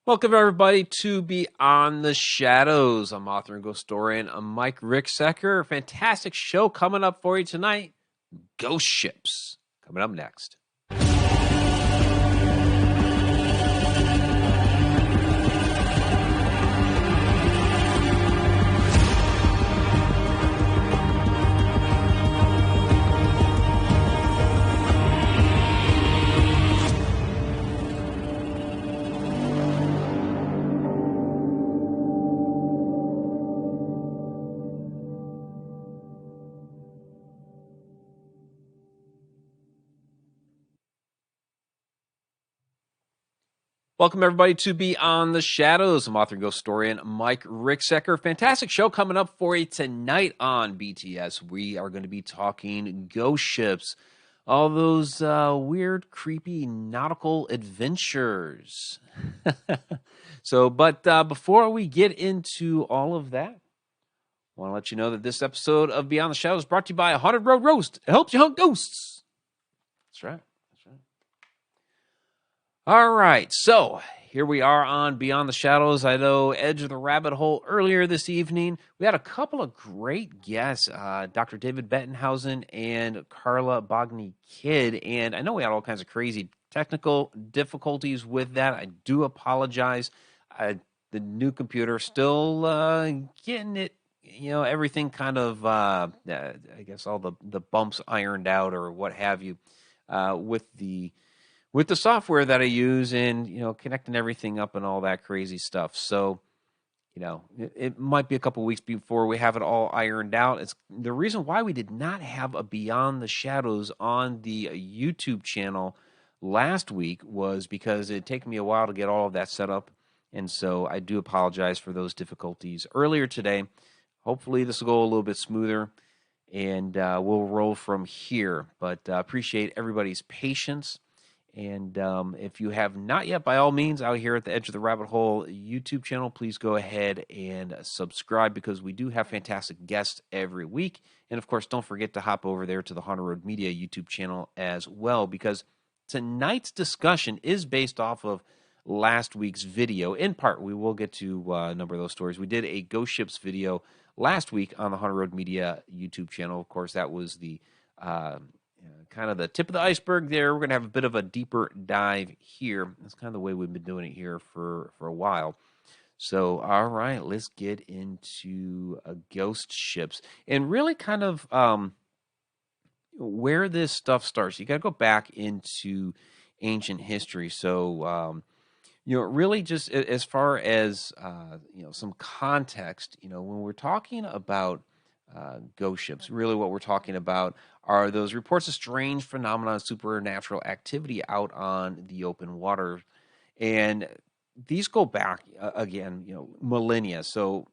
Welcome everybody to Beyond the Shadows. I'm author and ghost historian Mike Ricksecker. Fantastic show coming up for you tonight. Ghost ships coming up next. Welcome everybody to Beyond the Shadows. I'm author and ghost historian Mike Ricksecker. Fantastic show coming up for you tonight on BTS. We are going to be talking ghost ships, all those weird, creepy nautical adventures. But before we get into all of that, I want to let you know that this episode of Beyond the Shadows is brought to you by a Haunted Road Roast. It helps you hunt ghosts. That's right. All right, so here we are on Beyond the Shadows. I know Edge of the Rabbit Hole earlier this evening. We had a couple of great guests, Dr. David Bettenhausen and Carla Bogny-Kidd, and I know we had all kinds of crazy technical difficulties with that. I do apologize. The new computer still getting it, everything kind of, I guess all the bumps ironed out or what have you with the software that I use and, connecting everything up and all that crazy stuff. So, it might be a couple weeks before we have it all ironed out. It's the reason why we did not have a Beyond the Shadows on the YouTube channel last week was because it'd taken me a while to get all of that set up. And so I do apologize for those difficulties earlier today. Hopefully this will go a little bit smoother and we'll roll from here. But appreciate everybody's patience. And if you have not yet, by all means, out here at the Edge of the Rabbit Hole YouTube channel, please go ahead and subscribe because we do have fantastic guests every week. And, of course, don't forget to hop over there to the Haunted Road Media YouTube channel as well because tonight's discussion is based off of last week's video. In part, we will get to a number of those stories. We did a Ghost Ships video last week on the Haunted Road Media YouTube channel. Of course, that was the kind of the tip of the iceberg there. We're going to have a bit of a deeper dive here. That's kind of the way we've been doing it here for a while. So, all right, let's get into ghost ships and really kind of where this stuff starts. You got to go back into ancient history. So, really just as far as, some context, when we're talking about ghost ships, really what we're talking about are those reports of strange phenomena, supernatural activity out on the open water. And these go back, again, millennia. So,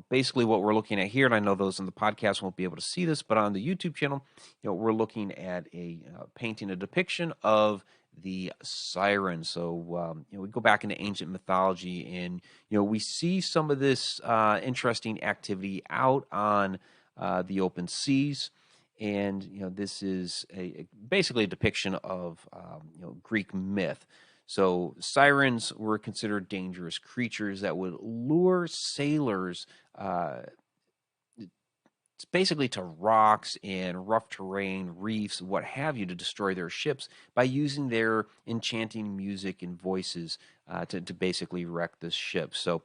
basically what we're looking at here, and I know those in the podcast won't be able to see this, but on the YouTube channel, we're looking at a painting, a depiction of the Sirens. So, we go back into ancient mythology and, we see some of this interesting activity out on the open seas. And, this is basically a depiction of, Greek myth. So sirens were considered dangerous creatures that would lure sailors basically to rocks and rough terrain, reefs, what have you, to destroy their ships by using their enchanting music and voices to basically wreck the ship. So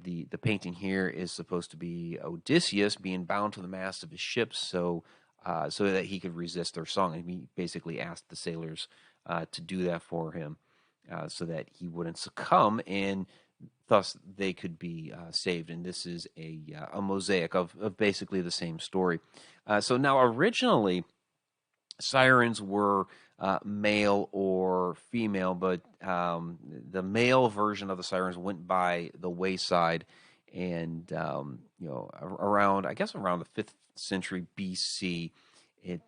the painting here is supposed to be Odysseus being bound to the mast of his ship so that he could resist their song. And he basically asked the sailors to do that for him so that he wouldn't succumb, and thus they could be saved. And this is a mosaic of basically the same story. So now originally, sirens were male or female, but the male version of the sirens went by the wayside, and around the 5th century BC,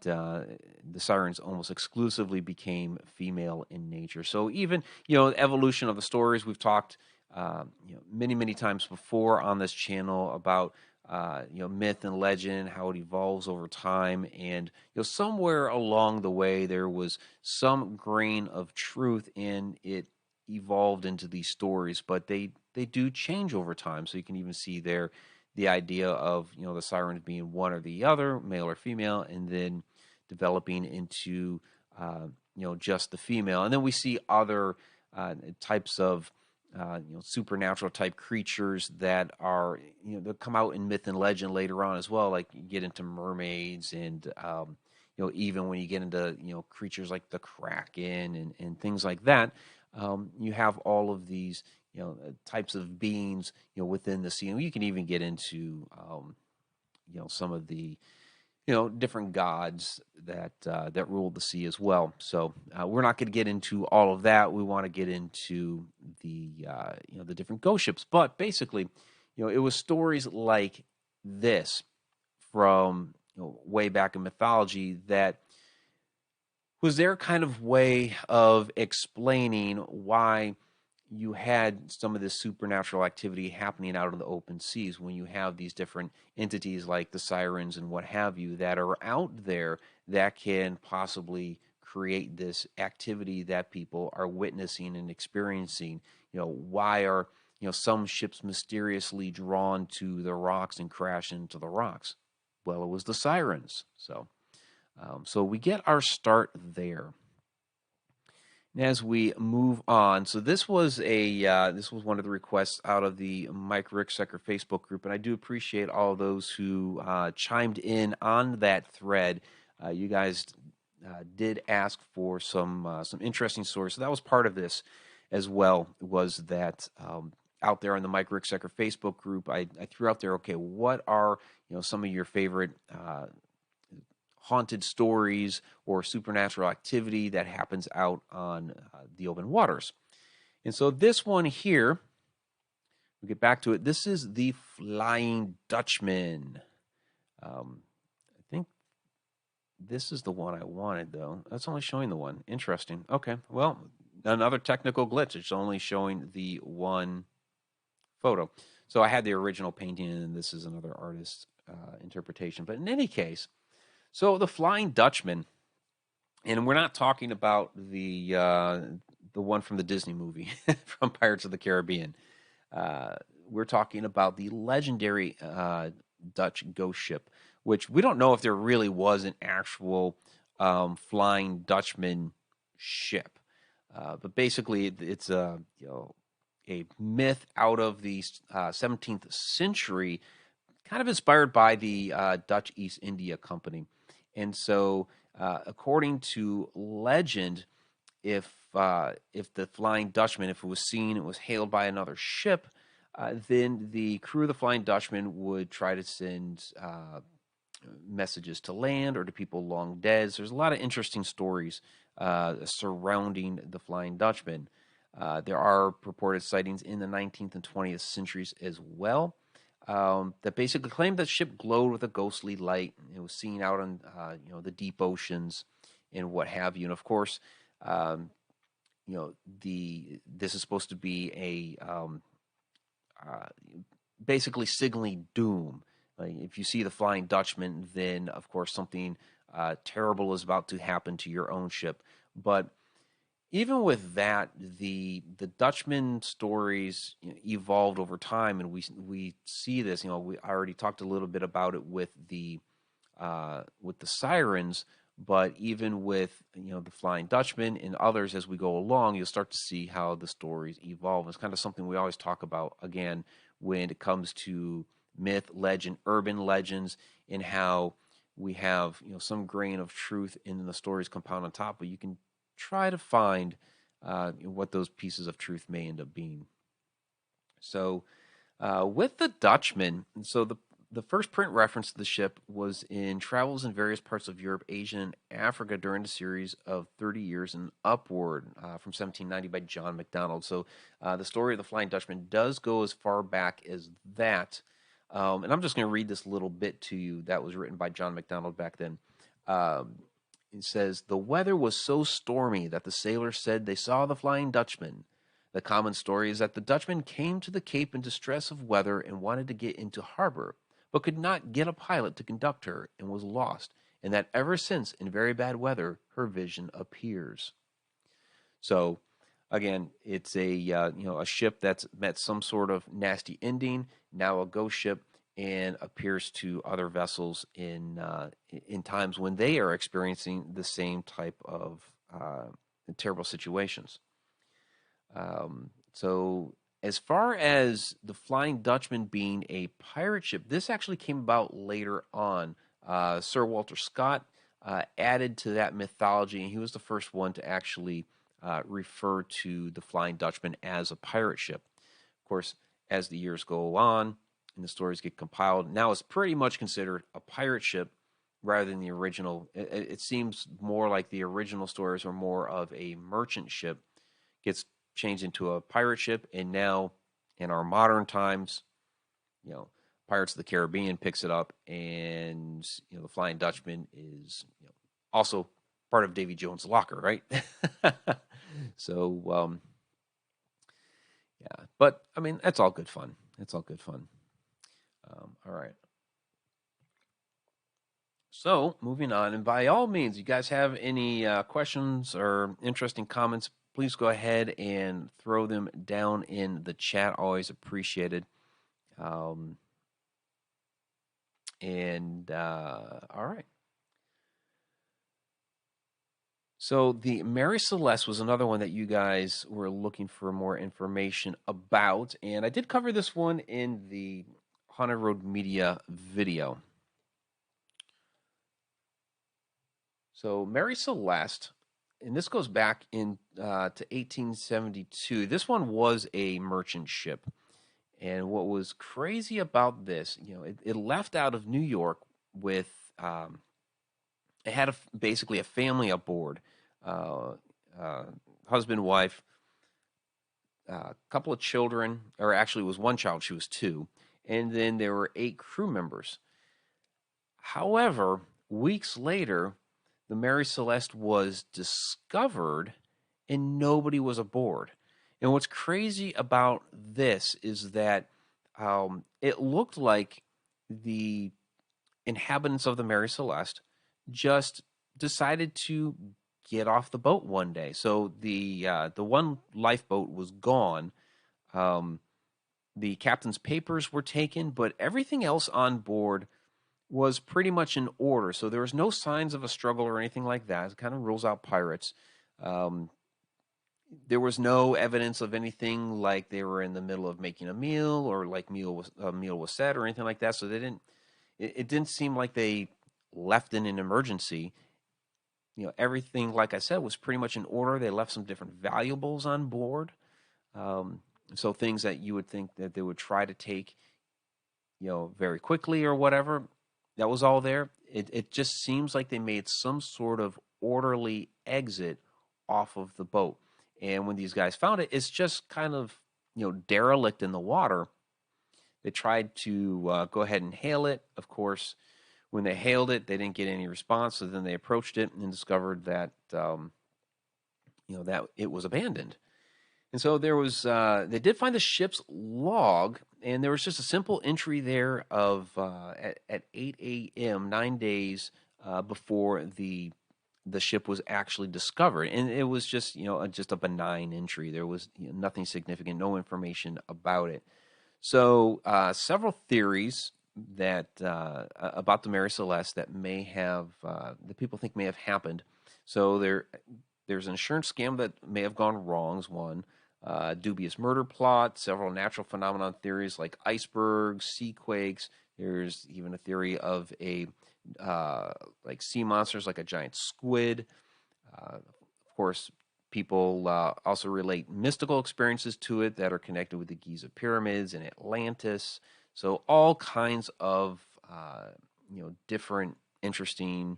the sirens almost exclusively became female in nature. So even evolution of the stories, we've talked many times before on this channel about myth and legend, how it evolves over time, and somewhere along the way there was some grain of truth in it evolved into these stories, but they do change over time. So you can even see there the idea of, you know, the sirens being one or the other, male or female, and then developing into you know, just the female. And then we see other types of you know, supernatural type creatures that are, you know, that come out in myth and legend later on as well. Like you get into mermaids and you know, even when you get into, you know, creatures like the kraken and things like that, you have all of these, you know, types of beings, you know, within the sea. And you can even get into you know, some of the, you know, different gods that that ruled the sea as well. So we're not going to get into all of that. We want to get into the you know, the different ghost ships. But basically, you know, it was stories like this from, you know, way back in mythology that was their kind of way of explaining why you had some of this supernatural activity happening out in the open seas when you have these different entities like the sirens and what have you that are out there that can possibly create this activity that people are witnessing and experiencing. You know, why are, you know, some ships mysteriously drawn to the rocks and crash into the rocks? Well, it was the sirens. So we get our start there. And as we move on, so this was one of the requests out of the Mike Ricksecker Facebook group, and I do appreciate all those who chimed in on that thread. You guys did ask for some interesting stories, so that was part of this as well. Was that out there on the Mike Ricksecker Facebook group? I threw out there, okay, what are, you know, some of your favorite haunted stories or supernatural activity that happens out on the open waters. And so this one here, we'll get back to it. This is the Flying Dutchman. I think this is the one I wanted, though. That's only showing the one. Interesting. Okay, well, another technical glitch. It's only showing the one photo. So I had the original painting, and this is another artist's interpretation. But in any case, so the Flying Dutchman, and we're not talking about the one from the Disney movie from Pirates of the Caribbean. We're talking about the legendary Dutch ghost ship, which we don't know if there really was an actual Flying Dutchman ship, but basically it's a, you know, a myth out of the 17th century, kind of inspired by the Dutch East India Company. And so, according to legend, if the Flying Dutchman, if it was seen, it was hailed by another ship, then the crew of the Flying Dutchman would try to send messages to land or to people long dead. So there's a lot of interesting stories surrounding the Flying Dutchman. There are purported sightings in the 19th and 20th centuries as well. That basically claimed that ship glowed with a ghostly light. It was seen out on you know, the deep oceans and what have you. And of course, you know, this is supposed to be a basically signaling doom. Like if you see the Flying Dutchman, then of course something terrible is about to happen to your own ship. But even with that, the Dutchman stories, you know, evolved over time, and we see this. You know, I already talked a little bit about it with the Sirens, but even with, you know, the Flying Dutchman and others, as we go along, you'll start to see how the stories evolve. It's kind of something we always talk about again when it comes to myth, legend, urban legends, and how we have, you know, some grain of truth in the stories compound on top, but you can try to find what those pieces of truth may end up being. So with the Dutchman, so the first print reference to the ship was in Travels in Various Parts of Europe, Asia, and Africa during the series of 30 Years and Upward from 1790 by John MacDonald. So the story of the Flying Dutchman does go as far back as that. And I'm just going to read this little bit to you that was written by John MacDonald back then. It says, the weather was so stormy that the sailors said they saw the Flying Dutchman. The common story is that the Dutchman came to the Cape in distress of weather and wanted to get into harbor, but could not get a pilot to conduct her and was lost, and that ever since, in very bad weather, her vision appears. So Again, it's a a ship that's met some sort of nasty ending, now a ghost ship, and appears to other vessels in times when they are experiencing the same type of terrible situations. So, as far as the Flying Dutchman being a pirate ship, this actually came about later on. Sir Walter Scott added to that mythology, and he was the first one to actually refer to the Flying Dutchman as a pirate ship. Of course, as the years go on and the stories get compiled, now it's pretty much considered a pirate ship rather than the original. It seems more like the original stories were more of a merchant ship, gets changed into a pirate ship, and now in our modern times, you know, Pirates of the Caribbean picks it up, and the Flying Dutchman is also part of Davy Jones' locker, right? So yeah, but I mean that's all good fun. It's all good fun. All right. So moving on, and by all means, you guys have any questions or interesting comments, please go ahead and throw them down in the chat. Always appreciated. Um, and all right. So the Mary Celeste was another one that you guys were looking for more information about, and I did cover this one in the Haunted Road Media video. So Mary Celeste, and this goes back in to 1872. This one was a merchant ship, and what was crazy about this, it left out of New York with it had basically a family aboard, uh, uh, husband, wife, a couple of children, or actually it was one child, she was two, and then there were 8 crew members. However, weeks later, the Mary Celeste was discovered and nobody was aboard. And what's crazy about this is that it looked like the inhabitants of the Mary Celeste just decided to get off the boat one day. So the one lifeboat was gone. Um, the captain's papers were taken, but everything else on board was pretty much in order. So there was no signs of a struggle or anything like that. It kind of rules out pirates. Um, there was no evidence of anything like they were in the middle of making a meal or like a meal was set or anything like that. So they didn't. It didn't seem like they left in an emergency. Everything, like I said, was pretty much in order. They left some different valuables on board. Um, so things that you would think that they would try to take, very quickly or whatever, that was all there. It just seems like they made some sort of orderly exit off of the boat. And when these guys found it, it's just kind of, derelict in the water. They tried to go ahead and hail it. Of course, when they hailed it, they didn't get any response. So then they approached it and discovered that, that it was abandoned. And so there was, they did find the ship's log, and there was just a simple entry there of at 8 a.m., 9 days before the ship was actually discovered, and it was just just a benign entry. There was nothing significant, no information about it. So several theories that about the Mary Celeste that may have that people think may have happened. So there's an insurance scam that may have gone wrong is one. Dubious murder plot, several natural phenomenon theories like icebergs, sea quakes. There's even a theory of a like sea monsters, like a giant squid. Of course, people also relate mystical experiences to it that are connected with the Giza pyramids and Atlantis. So all kinds of different, interesting,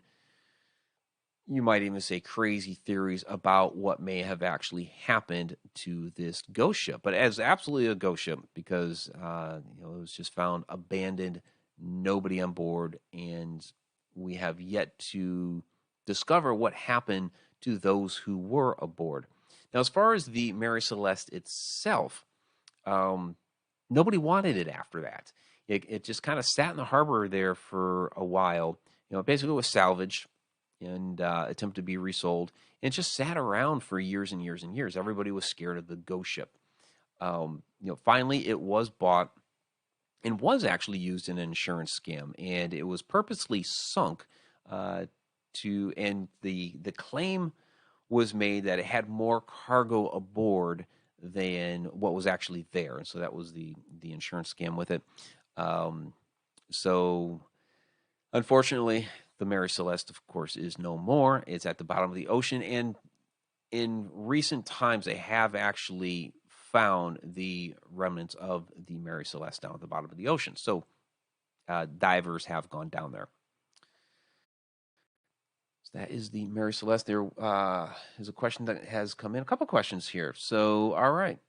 you might even say crazy theories about what may have actually happened to this ghost ship. But as absolutely a ghost ship because it was just found abandoned, nobody on board, and we have yet to discover what happened to those who were aboard. Now, as far as the Mary Celeste itself, nobody wanted it after that. It just kind of sat in the harbor there for a while. Basically it was salvaged. and attempted to be resold, and just sat around for years and years and years. Everybody was scared of the ghost ship. Finally, it was bought and was actually used in an insurance scam, and it was purposely sunk and the claim was made that it had more cargo aboard than what was actually there, and so that was the insurance scam with it. So unfortunately, the Mary Celeste, of course, is no more. It's at the bottom of the ocean, and in recent times, they have actually found the remnants of the Mary Celeste down at the bottom of the ocean. So divers have gone down there. So that is the Mary Celeste. There is a question that has come in. A couple questions here. So, all right.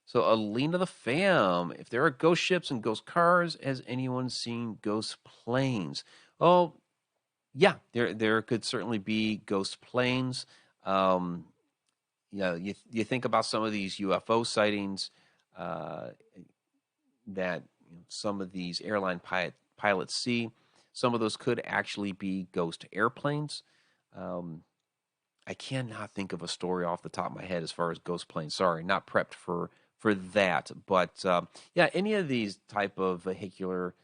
So, Alina the Fam, if there are ghost ships and ghost cars, has anyone seen ghost planes? Oh, yeah, there could certainly be ghost planes. You think about some of these UFO sightings that some of these airline pilots see. Some of those could actually be ghost airplanes. I cannot think of a story off the top of my head as far as ghost planes. Sorry, not prepped for that. But yeah, any of these type of vehicular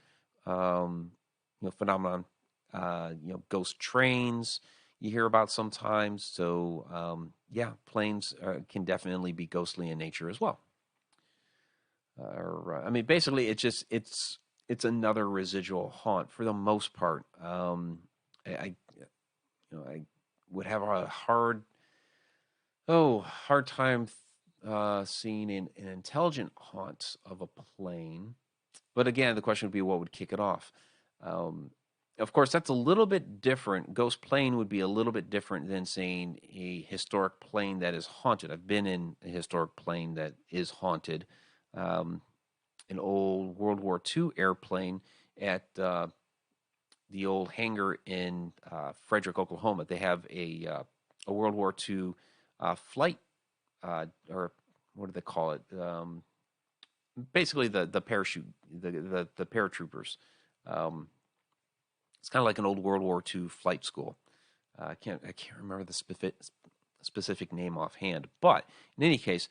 phenomenon, ghost trains you hear about sometimes. So yeah, planes can definitely be ghostly in nature as well. I mean, basically, it's another residual haunt for the most part. I would have a hard time seeing an intelligent haunt of a plane. But again, the question would be, what would kick it off? Of course, that's a little bit different. Ghost plane would be a little bit different than saying a historic plane that is haunted. I've been in a historic plane that is haunted. An old World War II airplane at the old hangar in Frederick, Oklahoma. They have a World War II flight, or what do they call it? Basically, the parachute, the paratroopers. It's kind of like an old World War II flight school. I can't remember the specific name offhand, but in any case,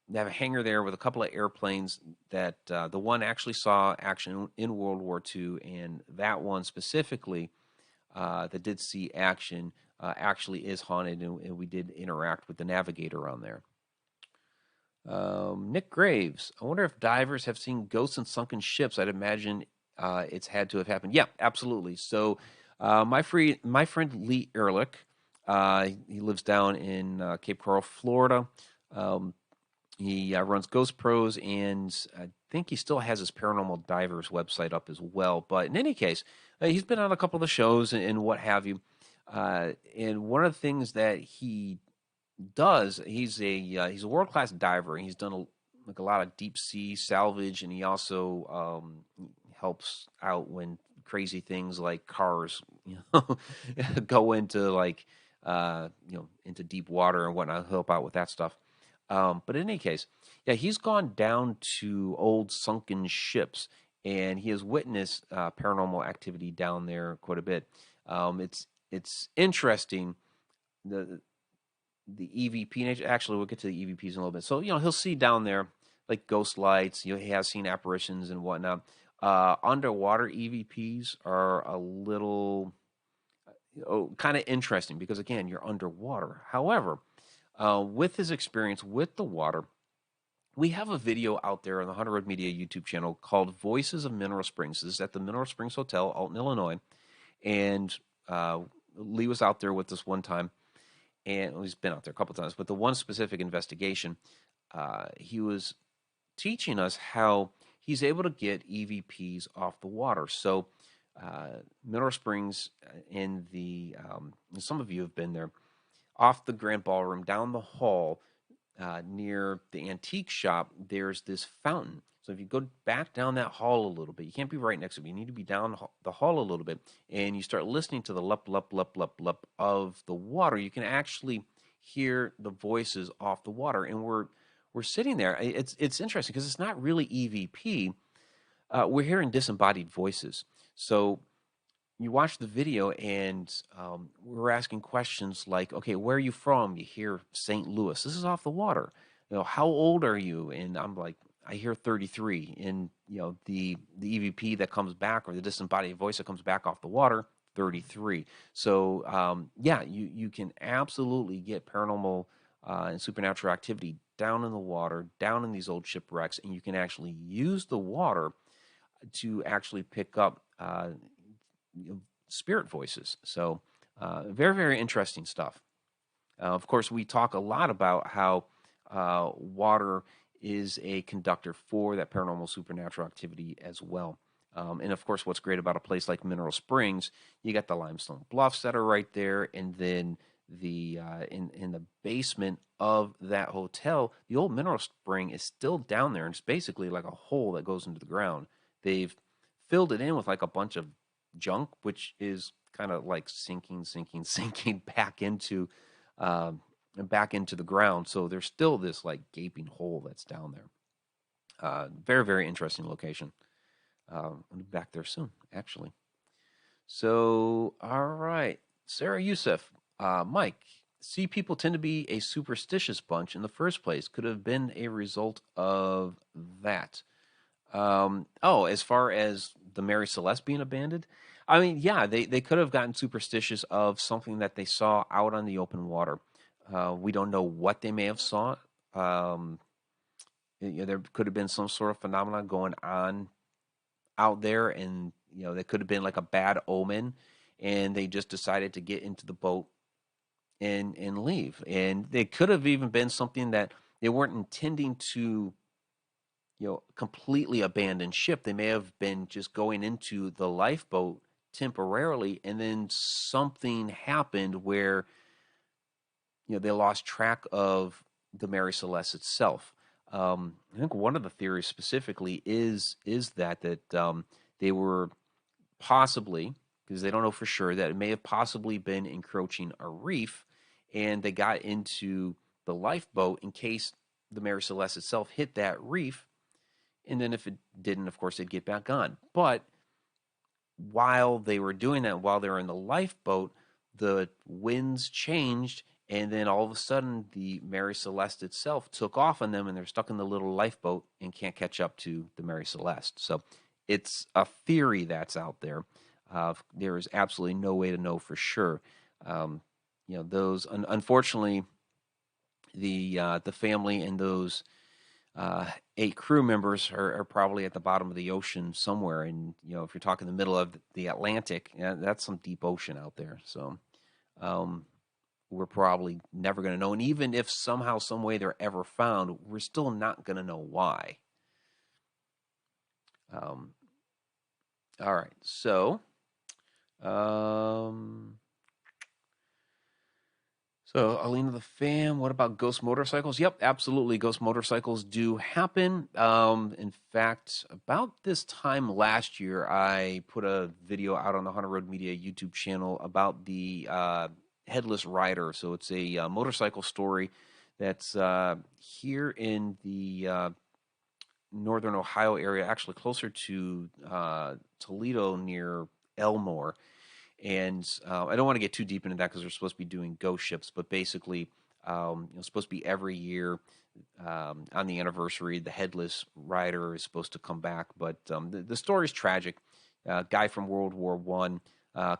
they have a hangar there with a couple of airplanes that the one actually saw action in World War II, and that one specifically that did see action actually is haunted, and we did interact with the navigator on there. Nick Graves, I wonder if divers have seen ghosts in sunken ships. I'd imagine it's had to have happened. Yeah, absolutely. So my friend Lee Ehrlich, he lives down in Cape Coral, Florida. He runs Ghost Pros, and I think he still has his Paranormal Divers website up as well. But in any case, he's been on a couple of the shows and what have you. And one of the things that he does, he's a world-class diver. He's done a lot of deep sea salvage, and he also helps out when crazy things like cars, go into into deep water and whatnot. Help out with that stuff. But in any case, yeah, he's gone down to old sunken ships, and he has witnessed paranormal activity down there quite a bit. It's interesting, the EVP nature. Actually, we'll get to the EVPs in a little bit. So he'll see down there like ghost lights. He has seen apparitions and whatnot. Underwater EVPs are a little kind of interesting because again, you're underwater. However, with his experience with the water, we have a video out there on the Hunter Road Media YouTube channel called Voices of Mineral Springs. This is at the Mineral Springs Hotel, Alton, Illinois. And Lee was out there with us one time. And he's been out there a couple times. But the one specific investigation, he was teaching us how he's able to get EVPs off the water. So Mineral Springs in some of you have been there, off the Grand Ballroom, down the hall, near the antique shop, there's this fountain. So if you go back down that hall a little bit, you can't be right next to it. You need to be down the hall a little bit, and you start listening to the lup, lup, lup, lup, lup of the water. You can actually hear the voices off the water, and we're sitting there. It's interesting because it's not really EVP. We're hearing disembodied voices. So you watch the video and we're asking questions like, okay, where are you from? You hear St. Louis. This is off the water. How old are you? And I'm like, I hear 33. And the EVP that comes back, or the disembodied voice that comes back off the water, 33. So yeah, you can absolutely get paranormal and supernatural activity down in the water, down in these old shipwrecks, and you can actually use the water to actually pick up spirit voices. So very, very interesting stuff. Of course, we talk a lot about how water is a conductor for that paranormal supernatural activity as well. And of course, what's great about a place like Mineral Springs, you got the limestone bluffs that are right there, and then the in the basement of that hotel, the old mineral spring is still down there, and it's basically like a hole that goes into the ground. They've filled it in with like a bunch of junk, which is kind of like sinking, sinking back into the ground. So there's still this like gaping hole that's down there. Very, very interesting location. I'll be back there soon, actually. So, all right, Sarah Youssef, Mike. See, people tend to be a superstitious bunch in the first place. Could have been a result of that. As far as the Mary Celeste being abandoned, I mean, yeah, they could have gotten superstitious of something that they saw out on the open water. We don't know what they may have saw. There could have been some sort of phenomenon going on out there, and there could have been like a bad omen, and they just decided to get into the boat and leave. And they could have even been something that they weren't intending to completely abandon ship. They may have been just going into the lifeboat temporarily, and then something happened where they lost track of the Mary Celeste itself. I think one of the theories specifically is that they were possibly, because they don't know for sure, that it may have possibly been encroaching a reef, and they got into the lifeboat in case the Mary Celeste itself hit that reef. And then if it didn't, of course, they'd get back on. But while they were doing that, while they were in the lifeboat, the winds changed, and then all of a sudden the Mary Celeste itself took off on them, and they're stuck in the little lifeboat and can't catch up to the Mary Celeste. So it's a theory that's out there. There is absolutely no way to know for sure. Those unfortunately, the family and those 8 crew members are probably at the bottom of the ocean somewhere. And, if you're talking the middle of the Atlantic, that's some deep ocean out there. So we're probably never going to know. And even if somehow, some way they're ever found, we're still not going to know why. All right. So, Alina the Fam, what about ghost motorcycles? Yep, absolutely. Ghost motorcycles do happen. In fact, about this time last year, I put a video out on the Haunted Road Media YouTube channel about the Headless Rider. So it's a motorcycle story that's here in the northern Ohio area, actually closer to Toledo near Elmore. And I don't want to get too deep into that because we're supposed to be doing ghost ships, but basically, it's supposed to be every year on the anniversary, the Headless Rider is supposed to come back. But the story is tragic. Guy from World War One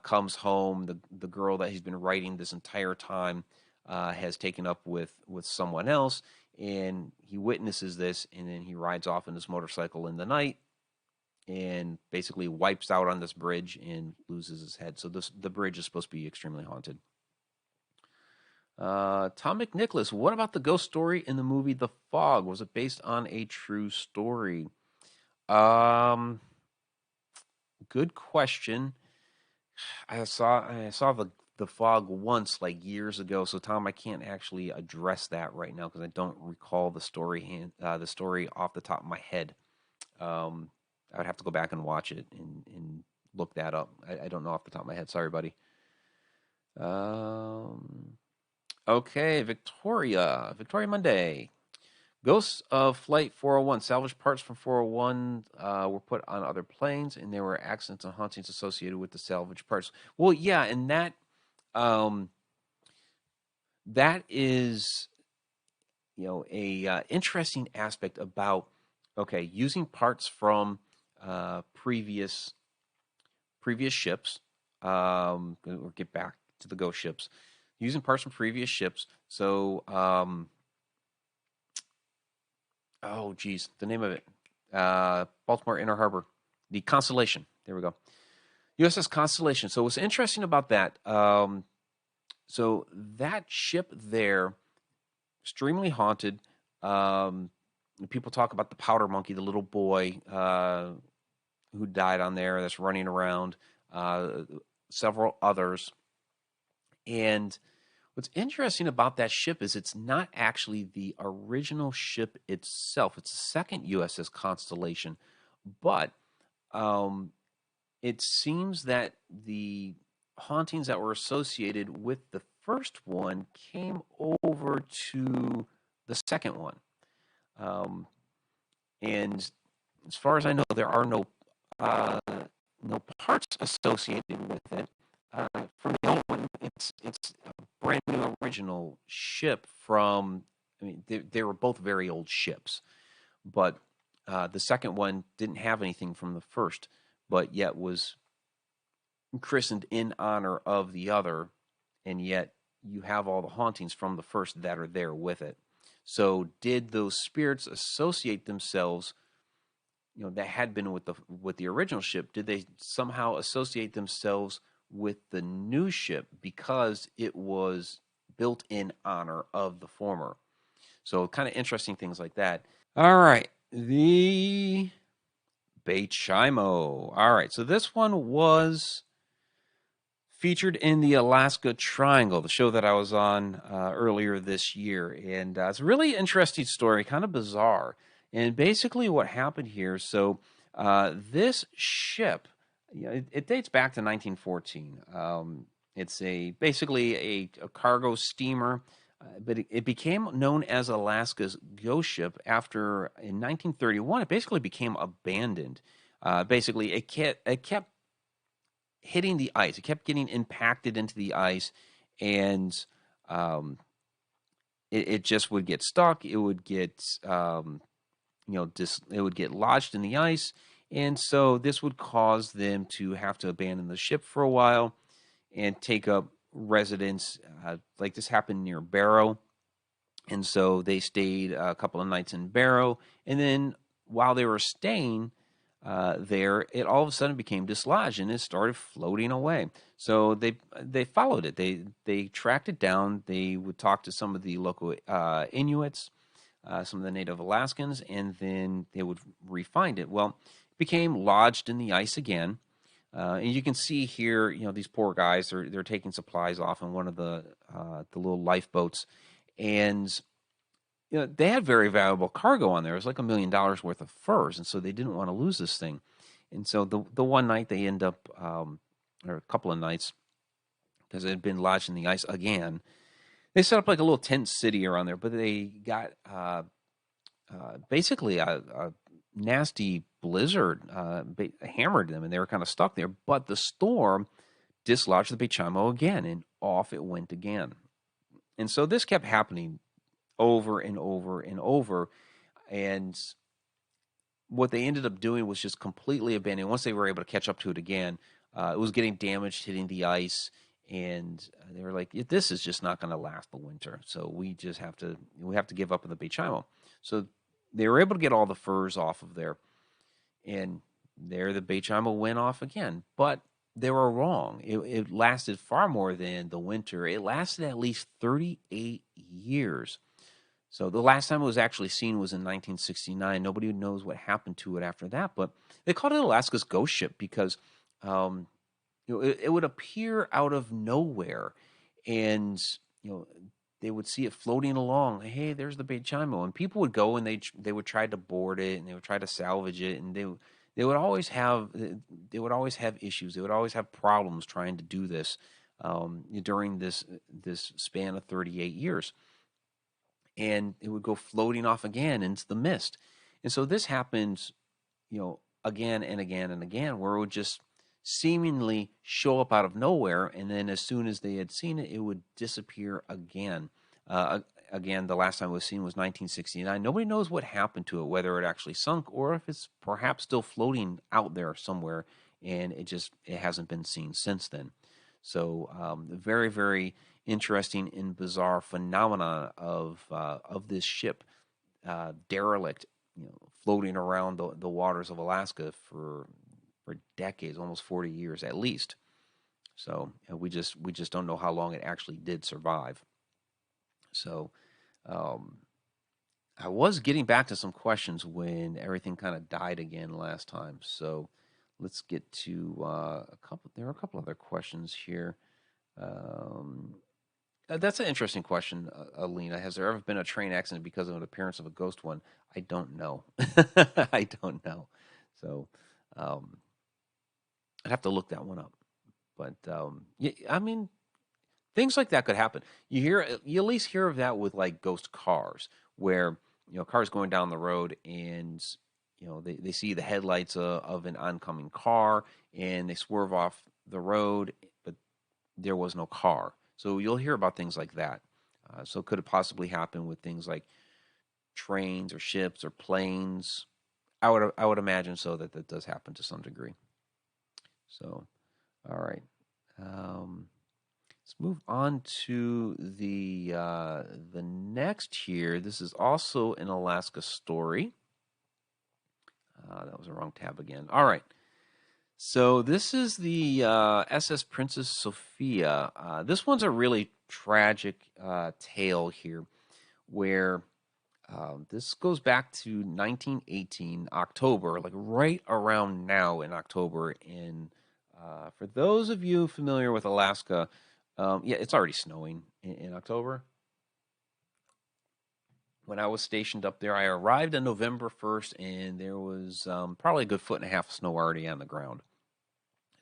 comes home. The girl that he's been writing this entire time has taken up with someone else, and he witnesses this, and then he rides off in his motorcycle in the night and basically wipes out on this bridge and loses his head. So the bridge is supposed to be extremely haunted. Tom McNicholas, what about the ghost story in the movie The Fog? Was it based on a true story? Good question. I saw the Fog once, like years ago. So Tom, I can't actually address that right now because I don't recall the story off the top of my head. I would have to go back and watch it and look that up. I don't know off the top of my head. Sorry, buddy. Okay, Victoria Monday. Ghosts of Flight 401. Salvaged parts from 401 were put on other planes, and there were accidents and hauntings associated with the salvaged parts. Well, yeah, and um, that is, a interesting aspect about using parts from previous ships. We'll get back to the ghost ships. Using parts from previous ships. So, oh, geez, the name of it. Baltimore Inner Harbor. The Constellation. There we go. USS Constellation. So what's interesting about that, so that ship there, extremely haunted. People talk about the powder monkey, the little boy who died on there that's running around, several others. And what's interesting about that ship is it's not actually the original ship itself. It's the second USS Constellation. But it seems that the hauntings that were associated with the first one came over to the second one. And as far as I know, there are no parts associated with it. From the old one, it's a brand new original ship from. I mean, they were both very old ships, but the second one didn't have anything from the first, but yet was christened in honor of the other, and yet you have all the hauntings from the first that are there with it. So, did those spirits associate themselves? That had been with the original ship. Did they somehow associate themselves with the new ship because it was built in honor of the former? So, kind of interesting things like that. All right, the Bechimo. All right, so this one was featured in the Alaska Triangle, the show that I was on earlier this year. And it's a really interesting story, kind of bizarre. And basically what happened here, so this ship, it dates back to 1914. It's basically a cargo steamer, but it became known as Alaska's ghost ship after, in 1931, it basically became abandoned. Basically, it kept hitting the ice. It kept getting impacted into the ice, and it just would get stuck. It would get it would get lodged in the ice, and so this would cause them to have to abandon the ship for a while and take up residence. Like this happened near Barrow, and so they stayed a couple of nights in Barrow, and then while they were staying there, it all of a sudden became dislodged and it started floating away. So they followed it. They tracked it down. They would talk to some of the local Inuits, some of the Native Alaskans, and then they would refine it. Well, it became lodged in the ice again. And you can see here, these poor guys, they're taking supplies off in one of the little lifeboats, and they had very valuable cargo on there. It was like $1 million worth of furs, and so they didn't want to lose this thing. And so the one night they end up, or a couple of nights, because it had been lodged in the ice again, they set up like a little tent city around there. But they got basically a nasty blizzard hammered them, and they were kind of stuck there. But the storm dislodged the Bechimo again, and off it went again. And so this kept happening over and over and over. And what they ended up doing was just completely abandoning. Once they were able to catch up to it again, it was getting damaged, hitting the ice, and they were like, "This is just not going to last the winter. So we have to give up on the Bechimo." So they were able to get all the furs off of there, and there the Bechimo went off again. But they were wrong. It lasted far more than the winter. It lasted at least 38 years. So the last time it was actually seen was in 1969. Nobody knows what happened to it after that, but they called it Alaska's ghost ship because it would appear out of nowhere, and they would see it floating along. Hey, there's the Bechimo, and people would go and they would try to board it and they would try to salvage it, and they would always have issues. They would always have problems trying to do this during this span of 38 years. and it would go floating off again into the mist. And so this happens, again and again and again, where it would just seemingly show up out of nowhere, and then as soon as they had seen it, it would disappear again. Again, the last time it was seen was 1969. Nobody knows what happened to it, whether it actually sunk or if it's perhaps still floating out there somewhere, and it hasn't been seen since then. So very, very interesting and bizarre phenomena of this ship derelict, floating around the waters of Alaska for decades, almost 40 years at least. So we just don't know how long it actually did survive. So I was getting back to some questions when everything kind of died again last time. So let's get to a couple. There are a couple other questions here. That's an interesting question, Alina. Has there ever been a train accident because of an appearance of a ghost one? I don't know. I don't know. So I'd have to look that one up. But yeah, I mean, things like that could happen. You at least hear of that with like ghost cars, where cars going down the road and they see the headlights of an oncoming car and they swerve off the road, but there was no car. So you'll hear about things like that. So could it possibly happen with things like trains or ships or planes? I would imagine so that does happen to some degree. So, all right. Let's move on to the next here. This is also an Alaska story. That was the wrong tab again. All right. So this is the SS Princess Sofia. This one's a really tragic tale here, where this goes back to 1918 October, like right around now in October. And for those of you familiar with Alaska, yeah, it's already snowing in October. When I was stationed up there, I arrived on November 1st, and there was probably a good foot and a half of snow already on the ground.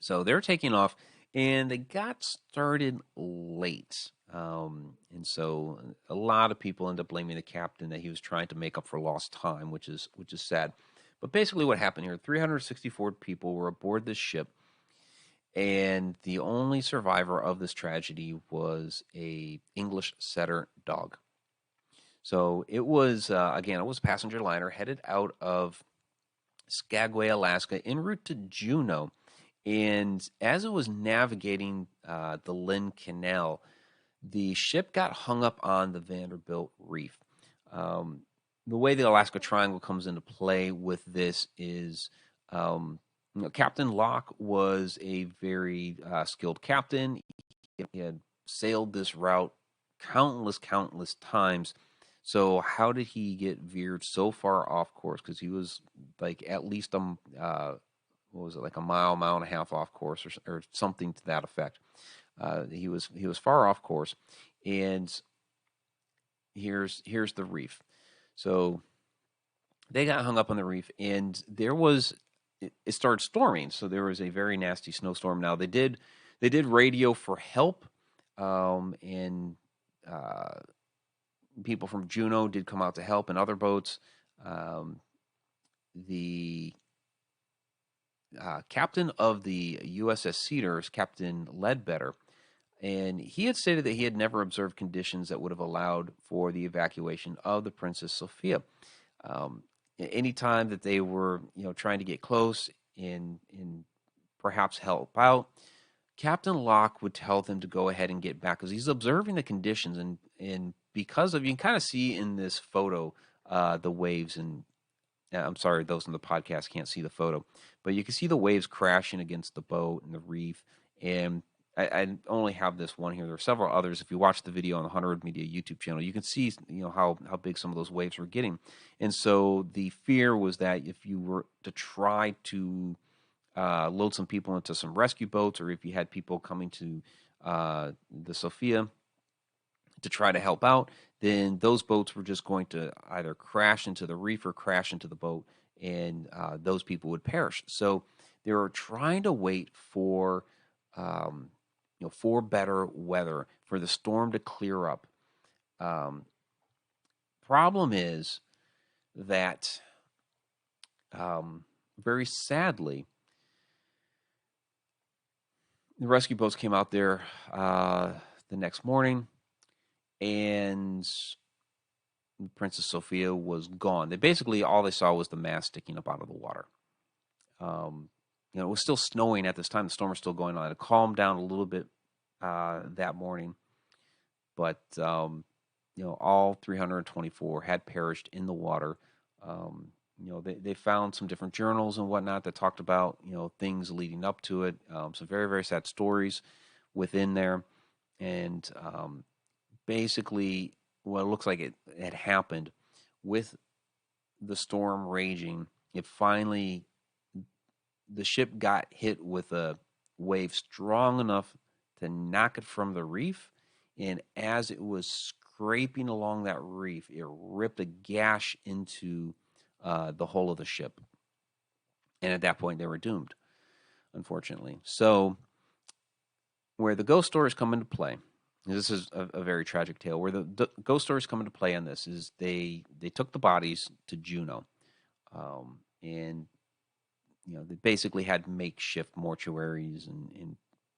So they're taking off, and they got started late. And so a lot of people end up blaming the captain that he was trying to make up for lost time, which is sad. But basically, what happened here: 364 people were aboard this ship, and the only survivor of this tragedy was a English setter dog. So it was again, it was a passenger liner headed out of Skagway, Alaska, en route to Juneau. And as it was navigating the Lynn Canal, the ship got hung up on the Vanderbilt Reef. The way the Alaska Triangle comes into play with this is Captain Locke was a very skilled captain. He had sailed this route countless times. So how did he get veered so far off course? Because he was like at least what was it, like a mile and a half off course, or something to that effect. He was far off course, and here's the reef. So they got hung up on the reef, and it started storming. So there was a very nasty snowstorm. Now they did radio for help, and people from Juneau did come out to help in other boats. The captain of the USS Cedars, Captain Ledbetter, and he had stated that he had never observed conditions that would have allowed for the evacuation of the Princess Sofia. Anytime that they were, trying to get close and perhaps help out, Captain Locke would tell them to go ahead and get back because he's observing the conditions, and because of, you can kind of see in this photo the waves, and I'm sorry, those in the podcast can't see the photo, but you can see the waves crashing against the boat and the reef. And I only have this one here. There are several others. If you watch the video on the Hunterwood Media YouTube channel, you can see how big some of those waves were getting. And so the fear was that if you were to try to load some people into some rescue boats, or if you had people coming to the Sophia to try to help out, then those boats were just going to either crash into the reef or crash into the boat, and those people would perish. So they were trying to wait for for better weather, for the storm to clear up. Problem is that, very sadly, the rescue boats came out there the next morning, and Princess Sophia was gone. They basically, all they saw was the mast sticking up out of the water. Um, it was still snowing at this time. The storm was still going on. It calmed down a little bit that morning, but all 324 had perished in the water. They found some different journals and whatnot that talked about things leading up to it. Some very, very sad stories within there, and basically what it looks like it had happened with the storm raging. It finally, the ship got hit with a wave strong enough to knock it from the reef, and as it was scraping along that reef, it ripped a gash into the hull of the ship. And at that point, they were doomed, unfortunately. So, where the ghost stories come into play, this is a very tragic tale. Where the ghost stories come into play on this is they took the bodies to Juneau, and they basically had makeshift mortuaries and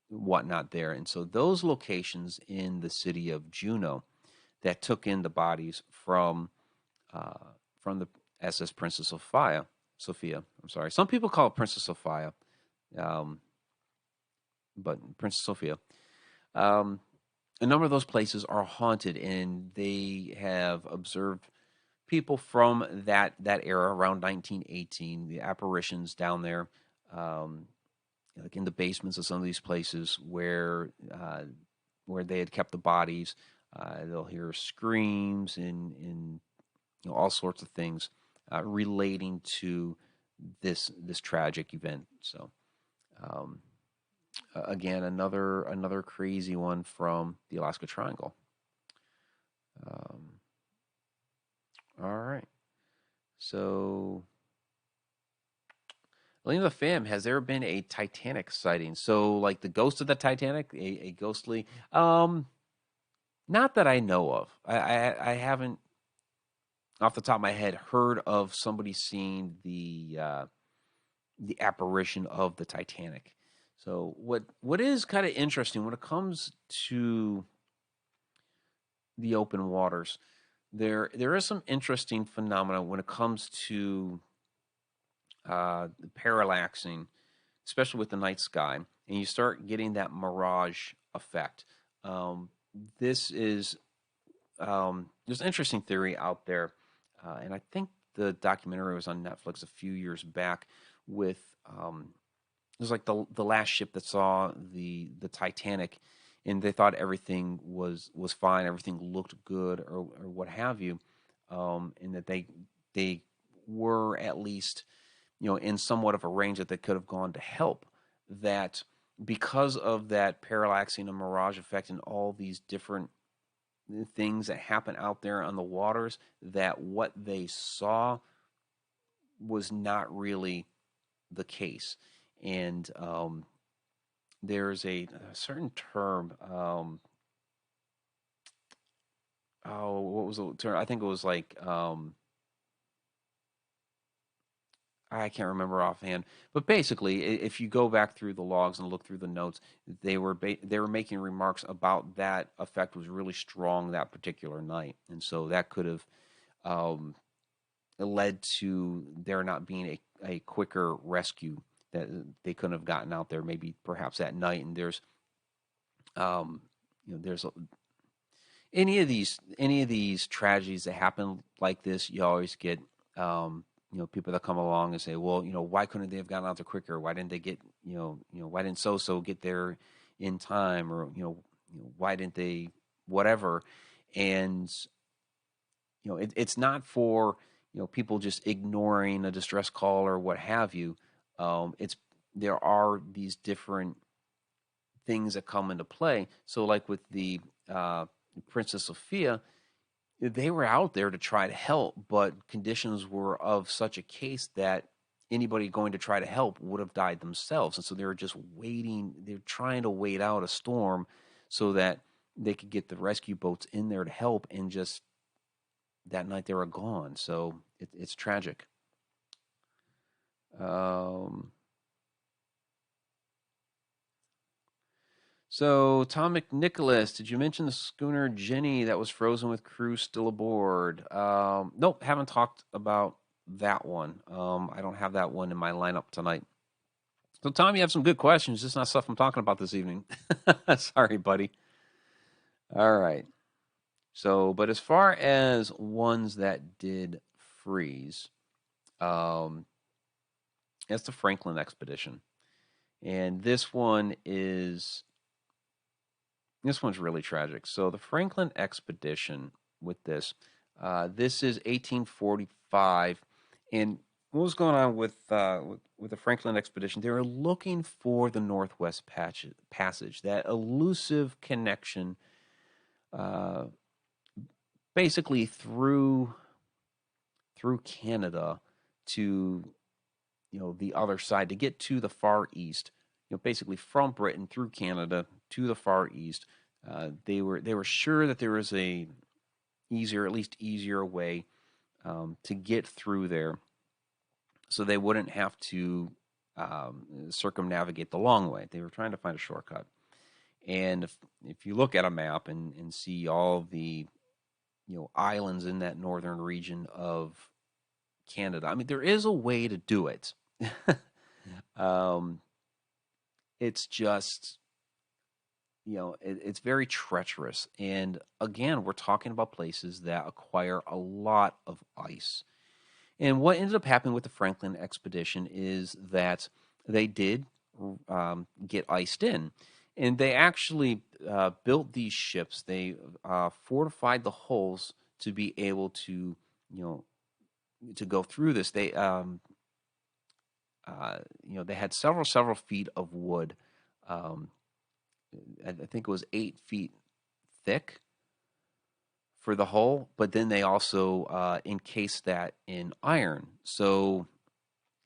whatnot there. And so those locations in the city of Juneau that took in the bodies from the SS Princess Sophia. I'm sorry. Some people call it Princess Sophia, but Princess Sophia. A number of those places are haunted, and they have observed people from that era around 1918. The apparitions down there, like in the basements of some of these places where they had kept the bodies. They'll hear screams and all sorts of things relating to this tragic event. So, again, another crazy one from the Alaska Triangle. All right. So, Lane of the Fam, has there been a Titanic sighting? So, like the ghost of the Titanic, a ghostly. Not that I know of. I haven't, off the top of my head, heard of somebody seeing the apparition of the Titanic. So, what is kind of interesting when it comes to the open waters, there is some interesting phenomena when it comes to parallaxing, especially with the night sky, and you start getting that mirage effect. This is there's an interesting theory out there, and I think the documentary was on Netflix a few years back. With it was like the last ship that saw the Titanic, and they thought everything was fine, everything looked good, or what have you, and that they were at least in somewhat of a range that they could have gone to help. That because of that parallaxing and mirage effect and all these different things that happen out there on the waters, that what they saw was not really the case. And there's a certain term. What was the term? I think it was like I can't remember offhand, but basically, if you go back through the logs and look through the notes, they were making remarks about that effect was really strong that particular night, and so that could have led to there not being a quicker rescue, that they couldn't have gotten out there maybe perhaps that night. And there's there's any of these tragedies that happen like this, you always get people that come along and say, well, why couldn't they have gotten out there quicker? Why didn't they get, why didn't so get there in time? Or, why didn't they, whatever. And, it's not for, people just ignoring a distress call or what have you. There are these different things that come into play. So like with the Princess Sophia, they were out there to try to help, but conditions were of such a case that anybody going to try to help would have died themselves. And so they were just waiting. They're trying to wait out a storm so that they could get the rescue boats in there to help. And just that night they were gone. So it's tragic. Um, so Tom McNicholas, did you mention the schooner Jenny that was frozen with crew still aboard? Nope, haven't talked about that one. I don't have that one in my lineup tonight. So Tom, you have some good questions. Just not stuff I'm talking about this evening. Sorry, buddy. All right. So, but as far as ones that did freeze, um, that's the Franklin expedition, and this one's really tragic. So the Franklin expedition with this is 1845, and what was going on with the Franklin expedition? They were looking for the Northwest Passage, that elusive connection, uh, basically through Canada to the other side to get to the Far East. Basically from Britain through Canada to the Far East. They were sure that there was a easier, at least easier way to get through there, so they wouldn't have to circumnavigate the long way. They were trying to find a shortcut. And if you look at a map and see all the islands in that northern region of Canada, I mean, there is a way to do it. um, it's just it's very treacherous. And again, we're talking about places that acquire a lot of ice. And what ended up happening with the Franklin expedition is that they did get iced in. And they actually built these ships. They fortified the hulls to be able to, to go through this. They had several feet of wood. Um, I think it was 8 feet thick for the hull, but then they also encased that in iron. So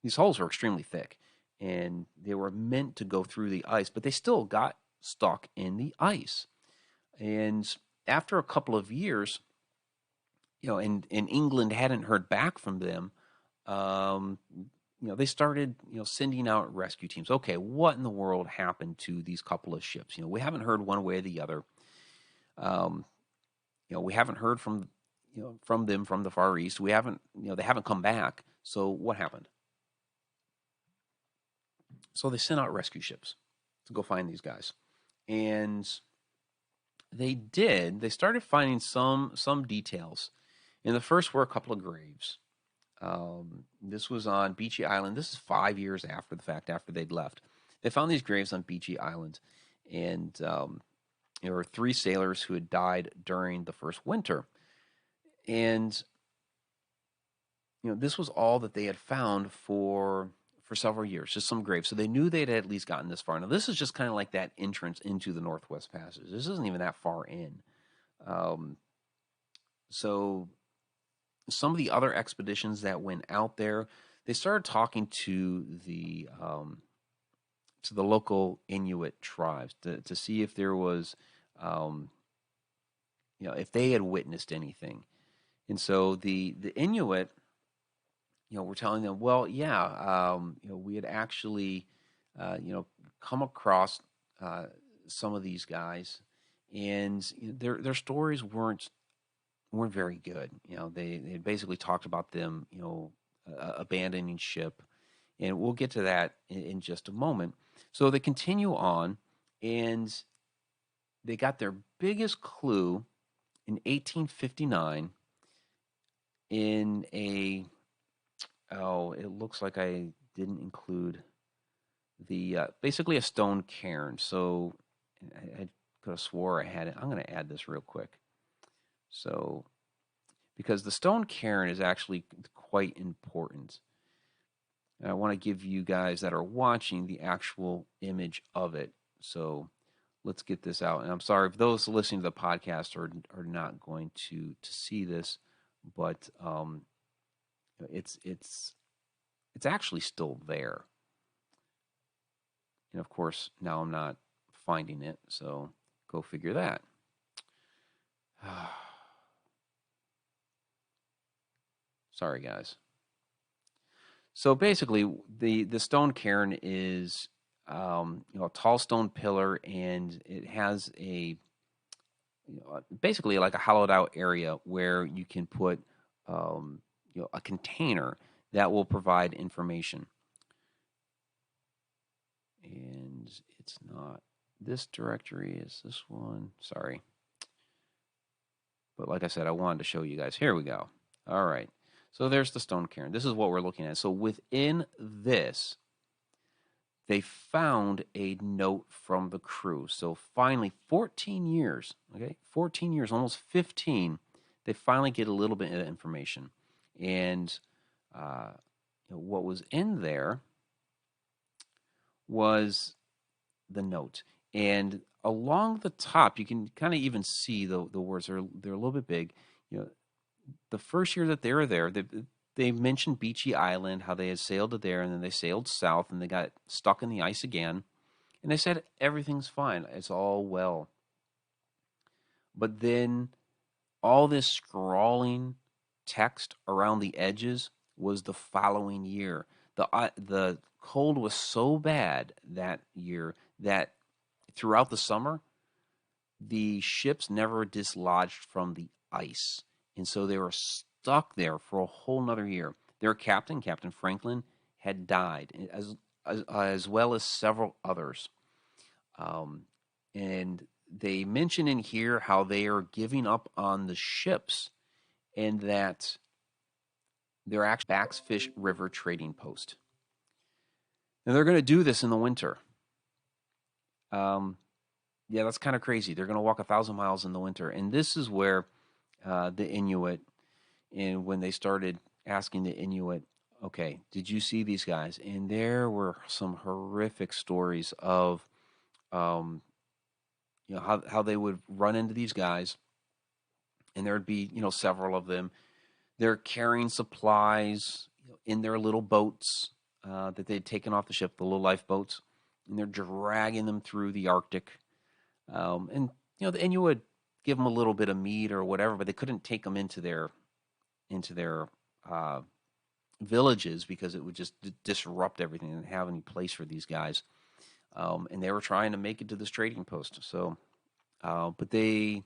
these hulls were extremely thick, and they were meant to go through the ice, but they still got stuck in the ice. And after a couple of years, and England hadn't heard back from them, um, they started, sending out rescue teams. Okay, what in the world happened to these couple of ships? We haven't heard one way or the other. Um, we haven't heard from them from the Far East. We haven't, they haven't come back. So what happened? So they sent out rescue ships to go find these guys, and they did. They started finding some details, and the first were a couple of graves. This was on Beachy Island. This is 5 years after the fact, after they'd left. They found these graves on Beachy Island, and there were 3 sailors who had died during the first winter. And this was all that they had found for several years, just some graves. So they knew they'd at least gotten this far. Now, this is just kind of like that entrance into the Northwest Passage. This isn't even that far in. So some of the other expeditions that went out there, they started talking to the local Inuit tribes to see if there was, if they had witnessed anything. And so the Inuit, were telling them, well, yeah, we had actually, come across some of these guys, and their stories weren't very good. They had basically talked about them, abandoning ship, and we'll get to that in just a moment. So they continue on, and they got their biggest clue in 1859 in it looks like I didn't include the basically a stone cairn. So I could have swore I had it. I'm going to add this real quick. So, because the stone cairn is actually quite important. And I want to give you guys that are watching the actual image of it. So let's get this out. And I'm sorry if those listening to the podcast are not going to see this, but it's actually still there. And of course, now I'm not finding it, so go figure that. Sorry, guys. So basically, the stone cairn is a tall stone pillar, and it has basically like a hollowed out area where you can put a container that will provide information. And it's not this directory, is this one. Sorry. But like I said, I wanted to show you guys. Here we go. All right. So there's the stone cairn. This is what we're looking at. So within this, they found a note from the crew. So finally, 14 years, okay, 14 years, almost 15, they finally get a little bit of information. And what was in there was the note. And along the top, you can kind of even see the words. They're a little bit big. The first year that they were there, they mentioned Beachy Island, how they had sailed to there, and then they sailed south, and they got stuck in the ice again. And they said, everything's fine. It's all well. But then all this scrawling text around the edges was the following year. The cold was so bad that year that throughout the summer, the ships never dislodged from the ice. And so they were stuck there for a whole nother year. Their captain, Captain Franklin, had died, as well as several others. And they mention in here how they are giving up on the ships and that they're actually Backsfish River trading post. And they're going to do this in the winter. Yeah, that's kind of crazy. They're going to walk 1,000 miles in the winter. And this is where the Inuit, and when they started asking the Inuit, okay, did you see these guys? And there were some horrific stories of, how they would run into these guys, and there would be, several of them. They're carrying supplies in their little boats that they'd taken off the ship, the little lifeboats, and they're dragging them through the Arctic. And the Inuit would give them a little bit of meat or whatever, but they couldn't take them into their villages because it would just disrupt everything and have any place for these guys. And they were trying to make it to this trading post. So, but there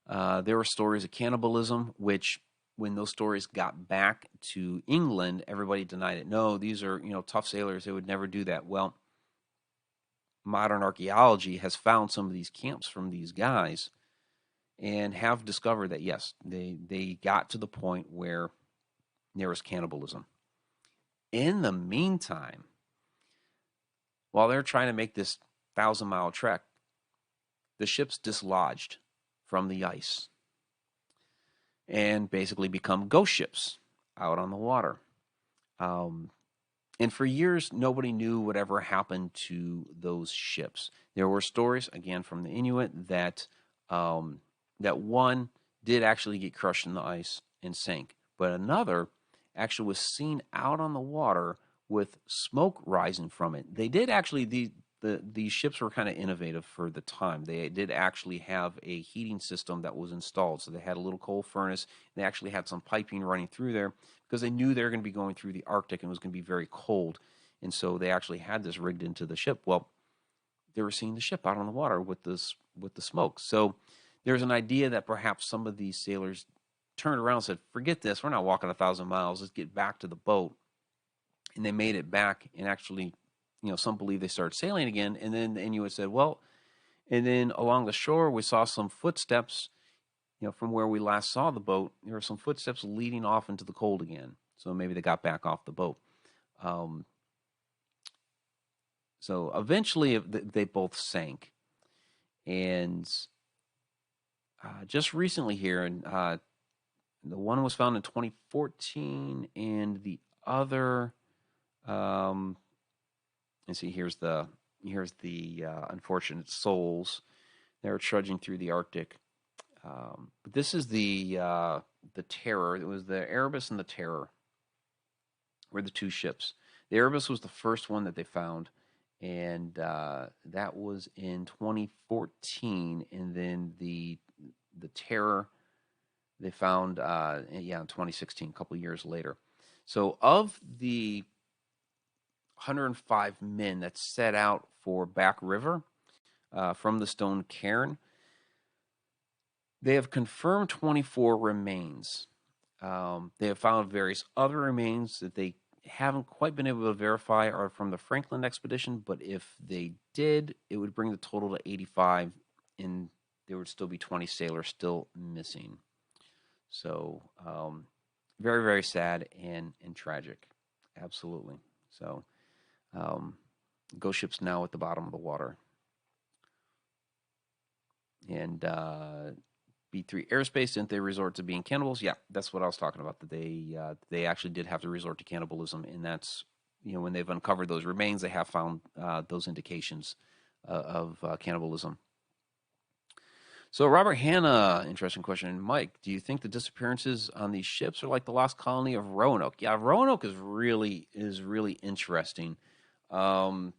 were stories of cannibalism, which when those stories got back to England, everybody denied it. No, these are tough sailors. They would never do that. Well, modern archaeology has found some of these camps from these guys and have discovered that, yes, they got to the point where there was cannibalism. In the meantime, while they're trying to make this 1,000-mile trek, the ships dislodged from the ice and basically become ghost ships out on the water. And for years, nobody knew whatever happened to those ships. There were stories, again, from the Inuit that that one did actually get crushed in the ice and sank, but another actually was seen out on the water with smoke rising from it. They did actually, these ships were kind of innovative for the time. They did actually have a heating system that was installed. So they had a little coal furnace. They actually had some piping running through there because they knew they were going to be going through the Arctic and it was going to be very cold. And so they actually had this rigged into the ship. Well, they were seeing the ship out on the water with the smoke. So there's an idea that perhaps some of these sailors turned around and said, forget this. We're not walking 1,000 miles. Let's get back to the boat. And they made it back, and actually, some believe they started sailing again. And then the Inuit said, well, and then along the shore, we saw some footsteps, from where we last saw the boat. There were some footsteps leading off into the cold again. So maybe they got back off the boat. So eventually they both sank. And just recently here, and the one was found in 2014, and the other, and see, here's the unfortunate souls. They're trudging through the Arctic. But this is the Terror. It was the Erebus and the Terror were the two ships. The Erebus was the first one that they found, and that was in 2014. And then the Terror They found, yeah, in 2016, a couple years later. So of the 105 men that set out for Back River from the stone Cairn, they have confirmed 24 remains. They have found various other remains that they haven't quite been able to verify are from the Franklin expedition, but if they did, it would bring the total to 85, and there would still be 20 sailors still missing. So, very, very sad and tragic. Absolutely. So, um, ghost ships now at the bottom of the water. And B3 Airspace, didn't they resort to being cannibals? Yeah, that's what I was talking about. That they actually did have to resort to cannibalism, and that's, when they've uncovered those remains, they have found those indications of cannibalism. So Robert Hanna, interesting question. Mike, do you think the disappearances on these ships are like the lost colony of Roanoke? Yeah, Roanoke is really interesting. Um,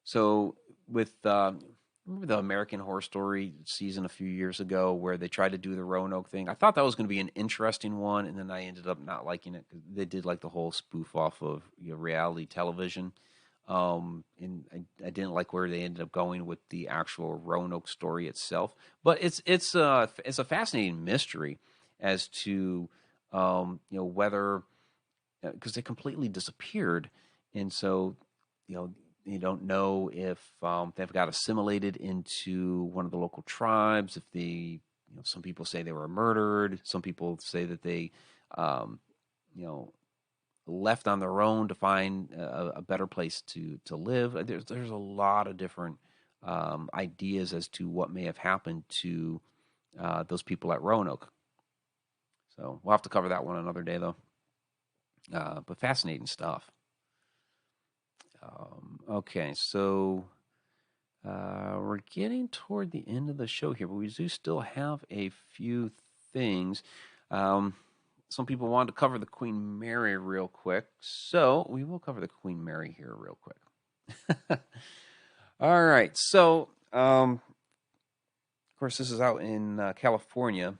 so with remember the American Horror Story season a few years ago where they tried to do the Roanoke thing? I thought that was going to be an interesting one, and then I ended up not liking it because they did like the whole spoof off of reality television. And I didn't like where they ended up going with the actual Roanoke story itself. But it's a fascinating mystery as to whether, because they completely disappeared, and so you know you don't know if they've got assimilated into one of the local tribes. If some people say they were murdered, some people say that they um, you know left on their own to find a better place to live. There's a lot of different ideas as to what may have happened to those people at Roanoke. So we'll have to cover that one another day, though. But fascinating stuff. Okay, so we're getting toward the end of the show here, but we do still have a few things. Um, some people wanted to cover the Queen Mary real quick, so we will cover the Queen Mary here real quick. All right, so of course this is out in California.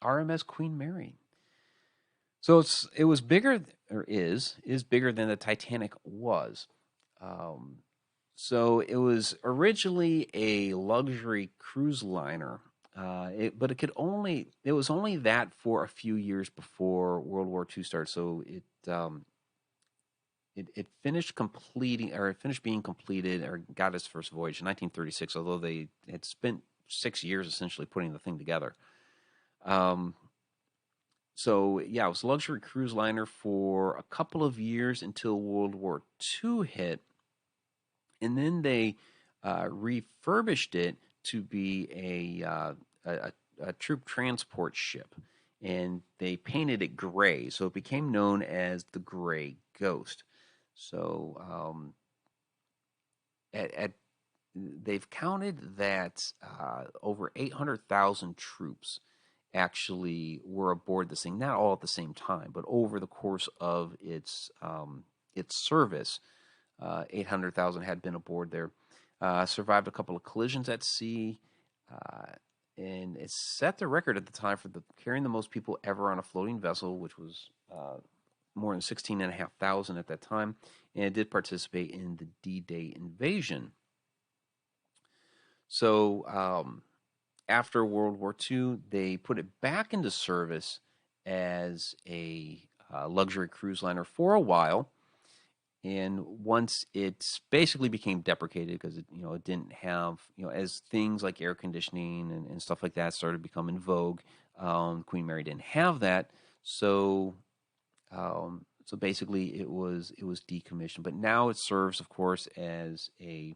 RMS Queen Mary. So it was bigger, or is bigger than the Titanic was. Um, so it was originally a luxury cruise liner, but it was only that for a few years before World War II started. So it finished being completed, or got its first voyage in 1936. Although they had spent 6 years essentially putting the thing together. So yeah, it was a luxury cruise liner for a couple of years until World War II hit, and then they refurbished it to be a troop transport ship, and they painted it gray, so it became known as the Gray Ghost. So at they've counted that over 800,000 troops actually were aboard this thing, not all at the same time, but over the course of its service, 800,000 had been aboard there. Survived a couple of collisions at sea, uh, and it set the record at the time for carrying the most people ever on a floating vessel, which was more than 16,500 at that time, and it did participate in the D-Day invasion. So after World War II, they put it back into service as a luxury cruise liner for a while. And once it basically became deprecated because it didn't have, as things like air conditioning and stuff like that started to become in vogue, Queen Mary didn't have that. So basically it was decommissioned. But now it serves, of course, as a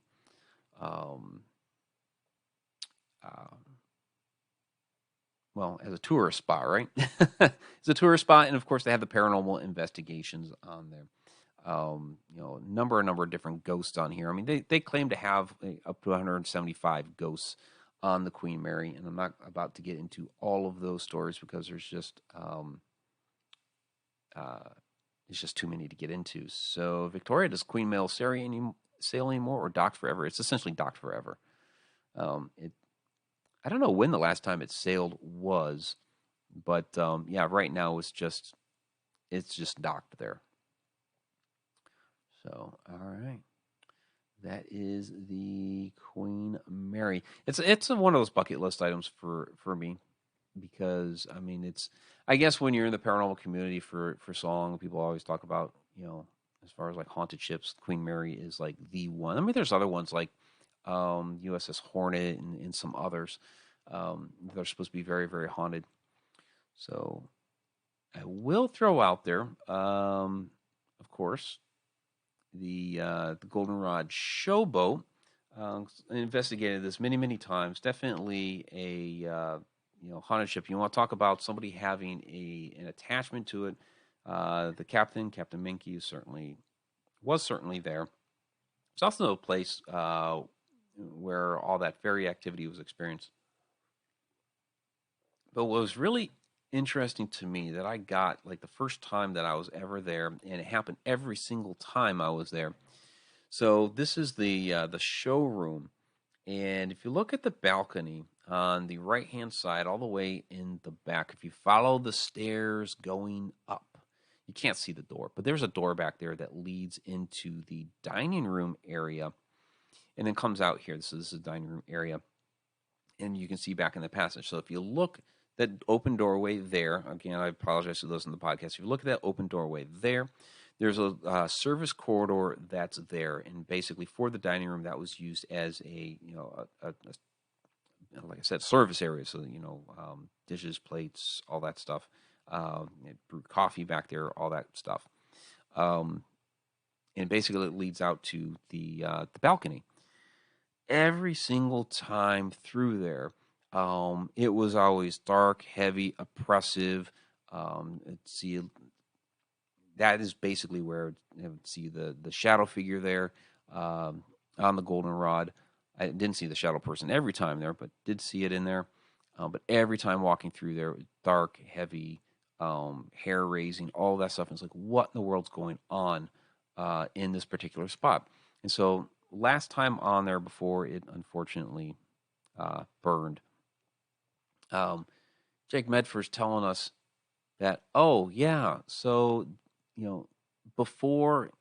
as a tourist spot, right? It's a tourist spot, and of course they have the paranormal investigations on there. Number of different ghosts on here. I mean, they claim to have up to 175 ghosts on the Queen Mary, and I'm not about to get into all of those stories because there's just it's just too many to get into. So, Victoria, does Queen Mary sail anymore or docked forever? It's essentially docked forever. It I don't know when the last time it sailed was, but yeah, right now it's just docked there. So, all right. That is the Queen Mary. It's one of those bucket list items for me because I mean it's I guess when you're in the paranormal community for so long, people always talk about as far as like haunted ships, Queen Mary is like the one. I mean, there's other ones like USS Hornet and some others that are supposed to be very very haunted. So I will throw out there, of course, the Goldenrod Showboat. I investigated this many many times. Definitely a haunted ship. You want to talk about somebody having an attachment to it? The Captain Minky, was certainly there. It's also a place where all that fairy activity was experienced. But what was really interesting to me that I got like the first time that I was ever there, and it happened every single time I was there. So this is the showroom, and if you look at the balcony on the right hand side, all the way in the back, if you follow the stairs going up, you can't see the door, but there's a door back there that leads into the dining room area, and then comes out here. This is the dining room area, and you can see back in the passage. So if you look that open doorway there, again, I apologize to those in the podcast. If you look at that open doorway there, there's a service corridor that's there, and basically for the dining room that was used as like I said, service area. So dishes, plates, all that stuff. Brewed coffee back there, all that stuff. And basically it leads out to the balcony. Every single time through there, it was always dark, heavy, oppressive. See, that is basically where you would see the shadow figure there on the goldenrod. I didn't see the shadow person every time there, but did see it in there. But every time walking through there, it was dark, heavy, hair raising, all that stuff. And it's like, what in the world's going on in this particular spot? And so last time on there before it unfortunately burned, Jake Medford's telling us that, oh, yeah, so, before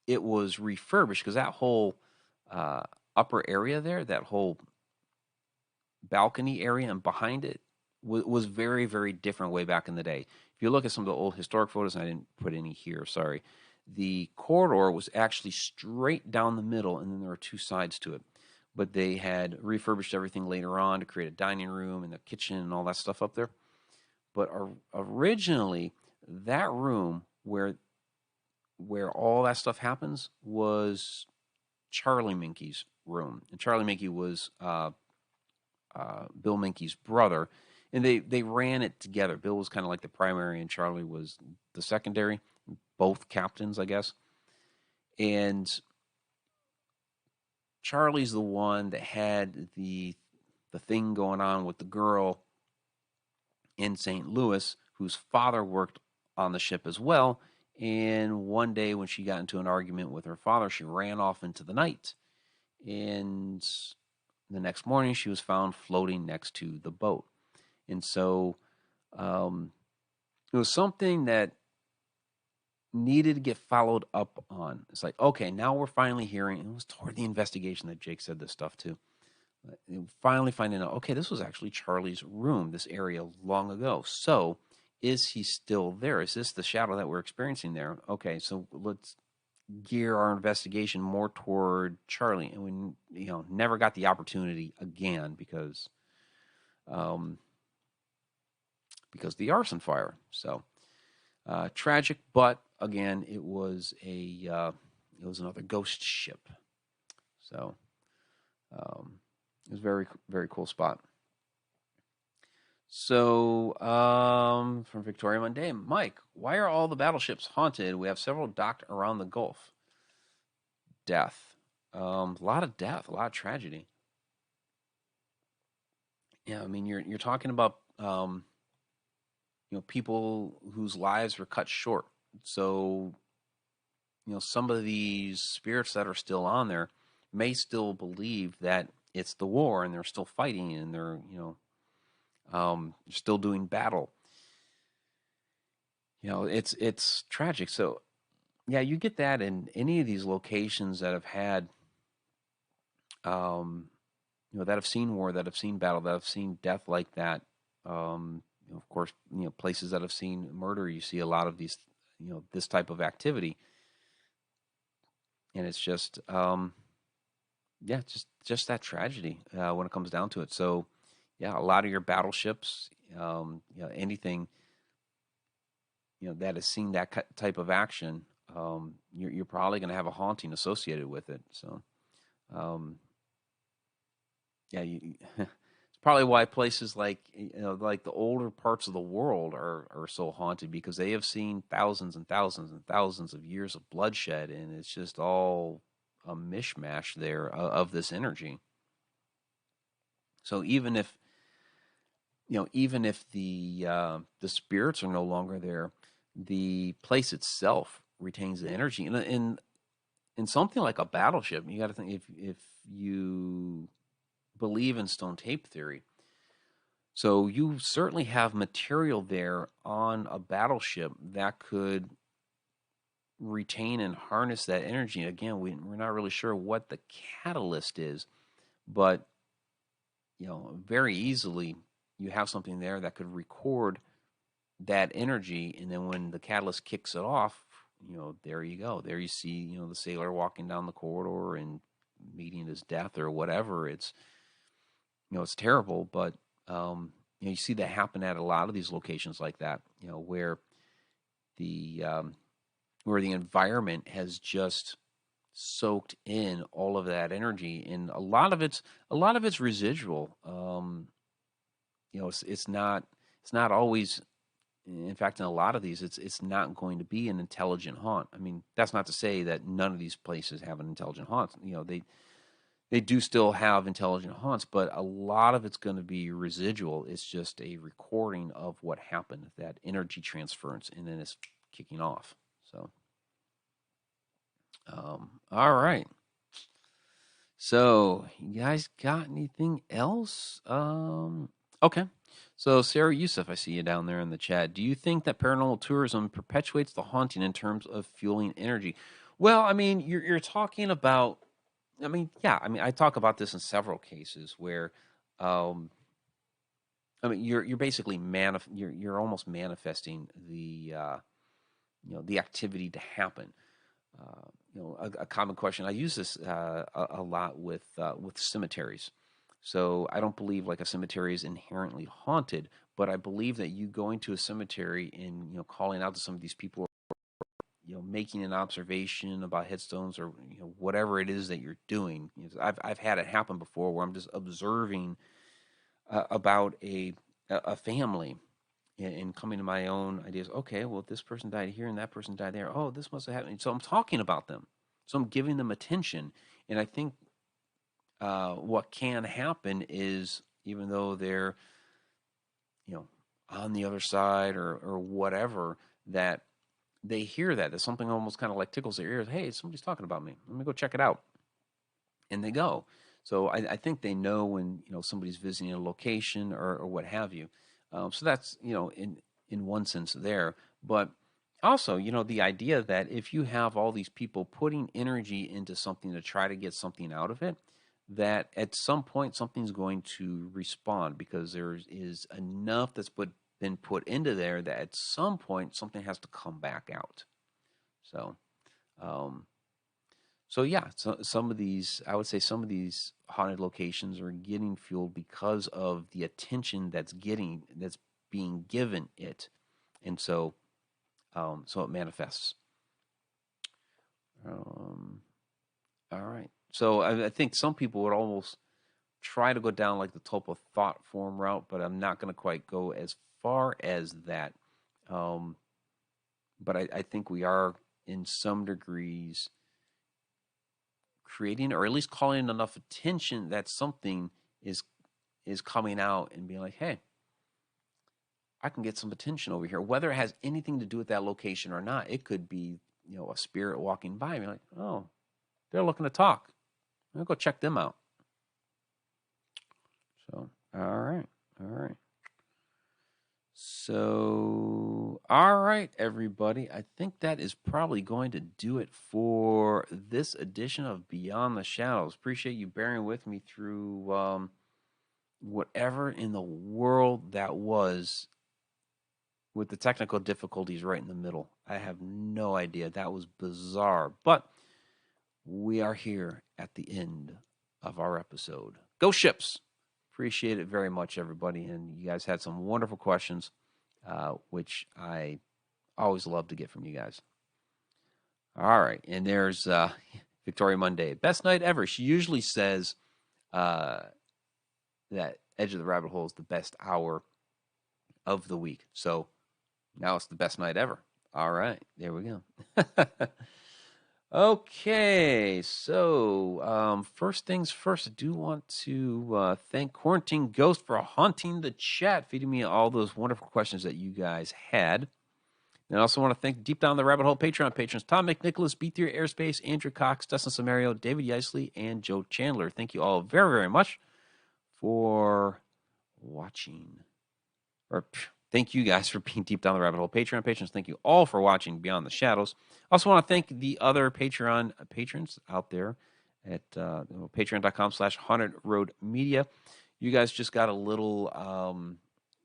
it was refurbished, because that whole upper area there, that whole balcony area and behind it was very, very different way back in the day. If you look at some of the old historic photos, and I didn't put any here, sorry, the corridor was actually straight down the middle, and then there were two sides to it. But they had refurbished everything later on to create a dining room and a kitchen and all that stuff up there. But originally, that room where all that stuff happens was Charlie Minky's room. And Charlie Minky was Bill Minky's brother. And they ran it together. Bill was kind of like the primary, and Charlie was the secondary. Both captains, I guess. And Charlie's the one that had the thing going on with the girl in St. Louis, whose father worked on the ship as well. And one day when she got into an argument with her father, she ran off into the night. And the next morning, she was found floating next to the boat. And so it was something that needed to get followed up on. It's like, okay, now we're finally hearing, and it was toward the investigation that Jake said this stuff too. Finally finding out, okay, this was actually Charlie's room, this area long ago. So is he still there? Is this the shadow that we're experiencing there? Okay, so let's gear our investigation more toward Charlie. And we, never got the opportunity again because the arson fire. So tragic, but again, it was another ghost ship. So it was very, very cool spot. So from Victoria Mundane, Mike, why are all the battleships haunted? We have several docked around the Gulf. Death. A lot of death, a lot of tragedy. Yeah, I mean, you're talking about people whose lives were cut short. So, some of these spirits that are still on there may still believe that it's the war and they're still fighting and they're, still doing battle. It's tragic. So yeah, you get that in any of these locations that have had, um, that have seen war, that have seen battle, that have seen death like that. Of course, places that have seen murder, you see a lot of these, this type of activity, and it's just, yeah, just that tragedy when it comes down to it. So, yeah, a lot of your battleships, anything, that has seen that type of action, you're probably going to have a haunting associated with it. So, um, yeah, it's probably why places like like the older parts of the world are so haunted, because they have seen thousands and thousands and thousands of years of bloodshed, and it's just all a mishmash there of this energy. So even if the spirits are no longer there, the place itself retains the energy. And in something like a battleship, you got to think, if you believe in stone tape theory, so you certainly have material there on a battleship that could retain and harness that energy. Again, we're not really sure what the catalyst is, but very easily you have something there that could record that energy, and then when the catalyst kicks it off, there you go. There you see, the sailor walking down the corridor and meeting his death or whatever. It's terrible, but you see that happen at a lot of these locations like that, the where the environment has just soaked in all of that energy, and a lot of it's residual. It's not always. In fact, in a lot of these, it's not going to be an intelligent haunt. I mean, that's not to say that none of these places have an intelligent haunt. They do still have intelligent haunts, but a lot of it's going to be residual. It's just a recording of what happened, that energy transference, and then it's kicking off. So, all right. So, you guys got anything else? Okay. So, Sarah Youssef, I see you down there in the chat. Do you think that paranormal tourism perpetuates the haunting in terms of fueling energy? Well, I mean, you're talking about. I mean, yeah. I mean, I talk about this in several cases where, um, I mean, you're basically you're almost manifesting the activity to happen. A common question. I use this a lot with cemeteries. So I don't believe like a cemetery is inherently haunted, but I believe that you going to a cemetery and calling out to some of these people, making an observation about headstones or whatever it is that you're doing. I've had it happen before where I'm just observing about a family and coming to my own ideas. Okay, well, this person died here and that person died there. Oh, this must have happened. So I'm talking about them. So I'm giving them attention. And I think what can happen is, even though they're, on the other side or whatever, that they hear that. There's something almost kind of like tickles their ears. Hey, somebody's talking about me. Let me go check it out. And they go. So I think they know when somebody's visiting a location or what have you. So that's in one sense there, but also the idea that if you have all these people putting energy into something to try to get something out of it, that at some point something's going to respond, because there is enough that's been put into there that at some point something has to come back out. So. So yeah, so some of these, I would say, some of these haunted locations are getting fueled because of the attention that's being given it, and so it manifests. All right, so I think some people would almost try to go down like the Topa thought form route, but I'm not going to quite go as far as that. Um, but I think we are in some degrees creating, or at least calling enough attention that something is coming out and being like, hey, I can get some attention over here, whether it has anything to do with that location or not. It could be a spirit walking by and be like, oh, they're looking to talk. I'll go check them out. So, all right. All right. So, all right, everybody. I think that is probably going to do it for this edition of Beyond the Shadows. Appreciate you bearing with me through whatever in the world that was with the technical difficulties right in the middle. I have no idea. That was bizarre. But we are here at the end of our episode. Go Ships! Appreciate it very much, everybody. And you guys had some wonderful questions, which I always love to get from you guys. All right. And there's Victoria Monday. Best night ever. She usually says that Edge of the Rabbit Hole is the best hour of the week. So now it's the best night ever. All right. There we go. Okay, so first things first, I do want to thank Quarantine Ghost for haunting the chat, feeding me all those wonderful questions that you guys had. And I also want to thank Deep Down the Rabbit Hole Patreon patrons, Tom McNicholas, B-Theory Airspace, Andrew Cox, Dustin Samario, David Yeisley, and Joe Chandler. Thank you all very, very much for watching. Thank you guys for being Deep Down the Rabbit Hole Patreon patrons. Thank you all for watching Beyond the Shadows. I also want to thank the other Patreon patrons out there at patreon.com/hauntedroadmedia. You guys just got a little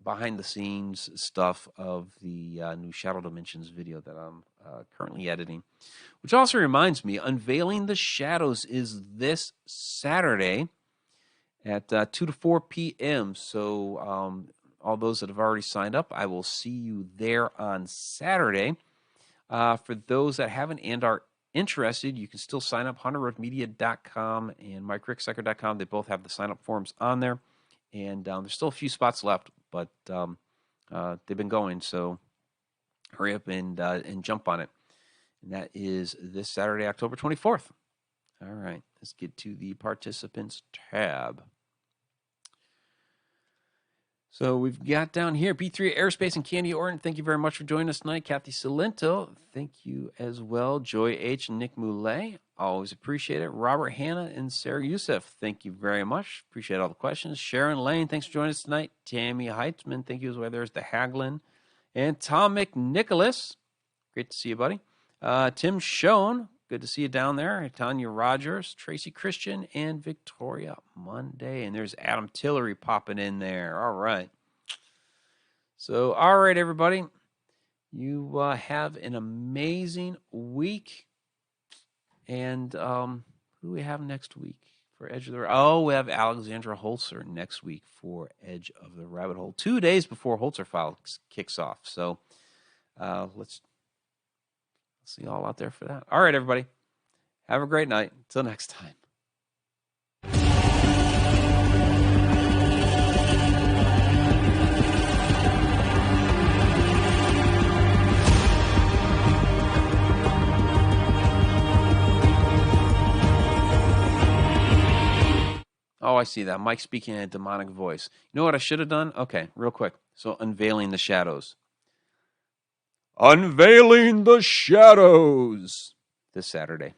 behind-the-scenes stuff of the new Shadow Dimensions video that I'm currently editing. Which also reminds me, Unveiling the Shadows is this Saturday at 2 to 4 p.m. So all those that have already signed up, I will see you there on Saturday. For those that haven't and are interested, you can still sign up. HauntedRoadMedia.com and MikeRickSecker.com. They both have the sign-up forms on there. And there's still a few spots left, but they've been going. So hurry up and jump on it. And that is this Saturday, October 24th. All right, let's get to the participants tab. So we've got down here B3 Airspace and Candy Orton. Thank you very much for joining us tonight. Kathy Salento, thank you as well. Joy H. and Nick Moulet, always appreciate it. Robert Hanna and Sarah Youssef, thank you very much. Appreciate all the questions. Sharon Lane, thanks for joining us tonight. Tammy Heitzman, thank you as well. There's the Haglin. And Tom McNicholas, great to see you, buddy. Tim Schoen, good to see you down there. Tanya Rogers, Tracy Christian, and Victoria Monday. And there's Adam Tillery popping in there. All right. So, all right, everybody. You have an amazing week. And who do we have next week for Edge of the... Oh, we have Alexandra Holzer next week for Edge of the Rabbit Hole. 2 days before Holzer Files kicks off. So, let's see you all out there for that. All right, everybody. Have a great night. Until next time. Oh, I see that. Mike speaking in a demonic voice. You know what I should have done? Okay, real quick. So, Unveiling the Shadows. Unveiling the Shadows this Saturday.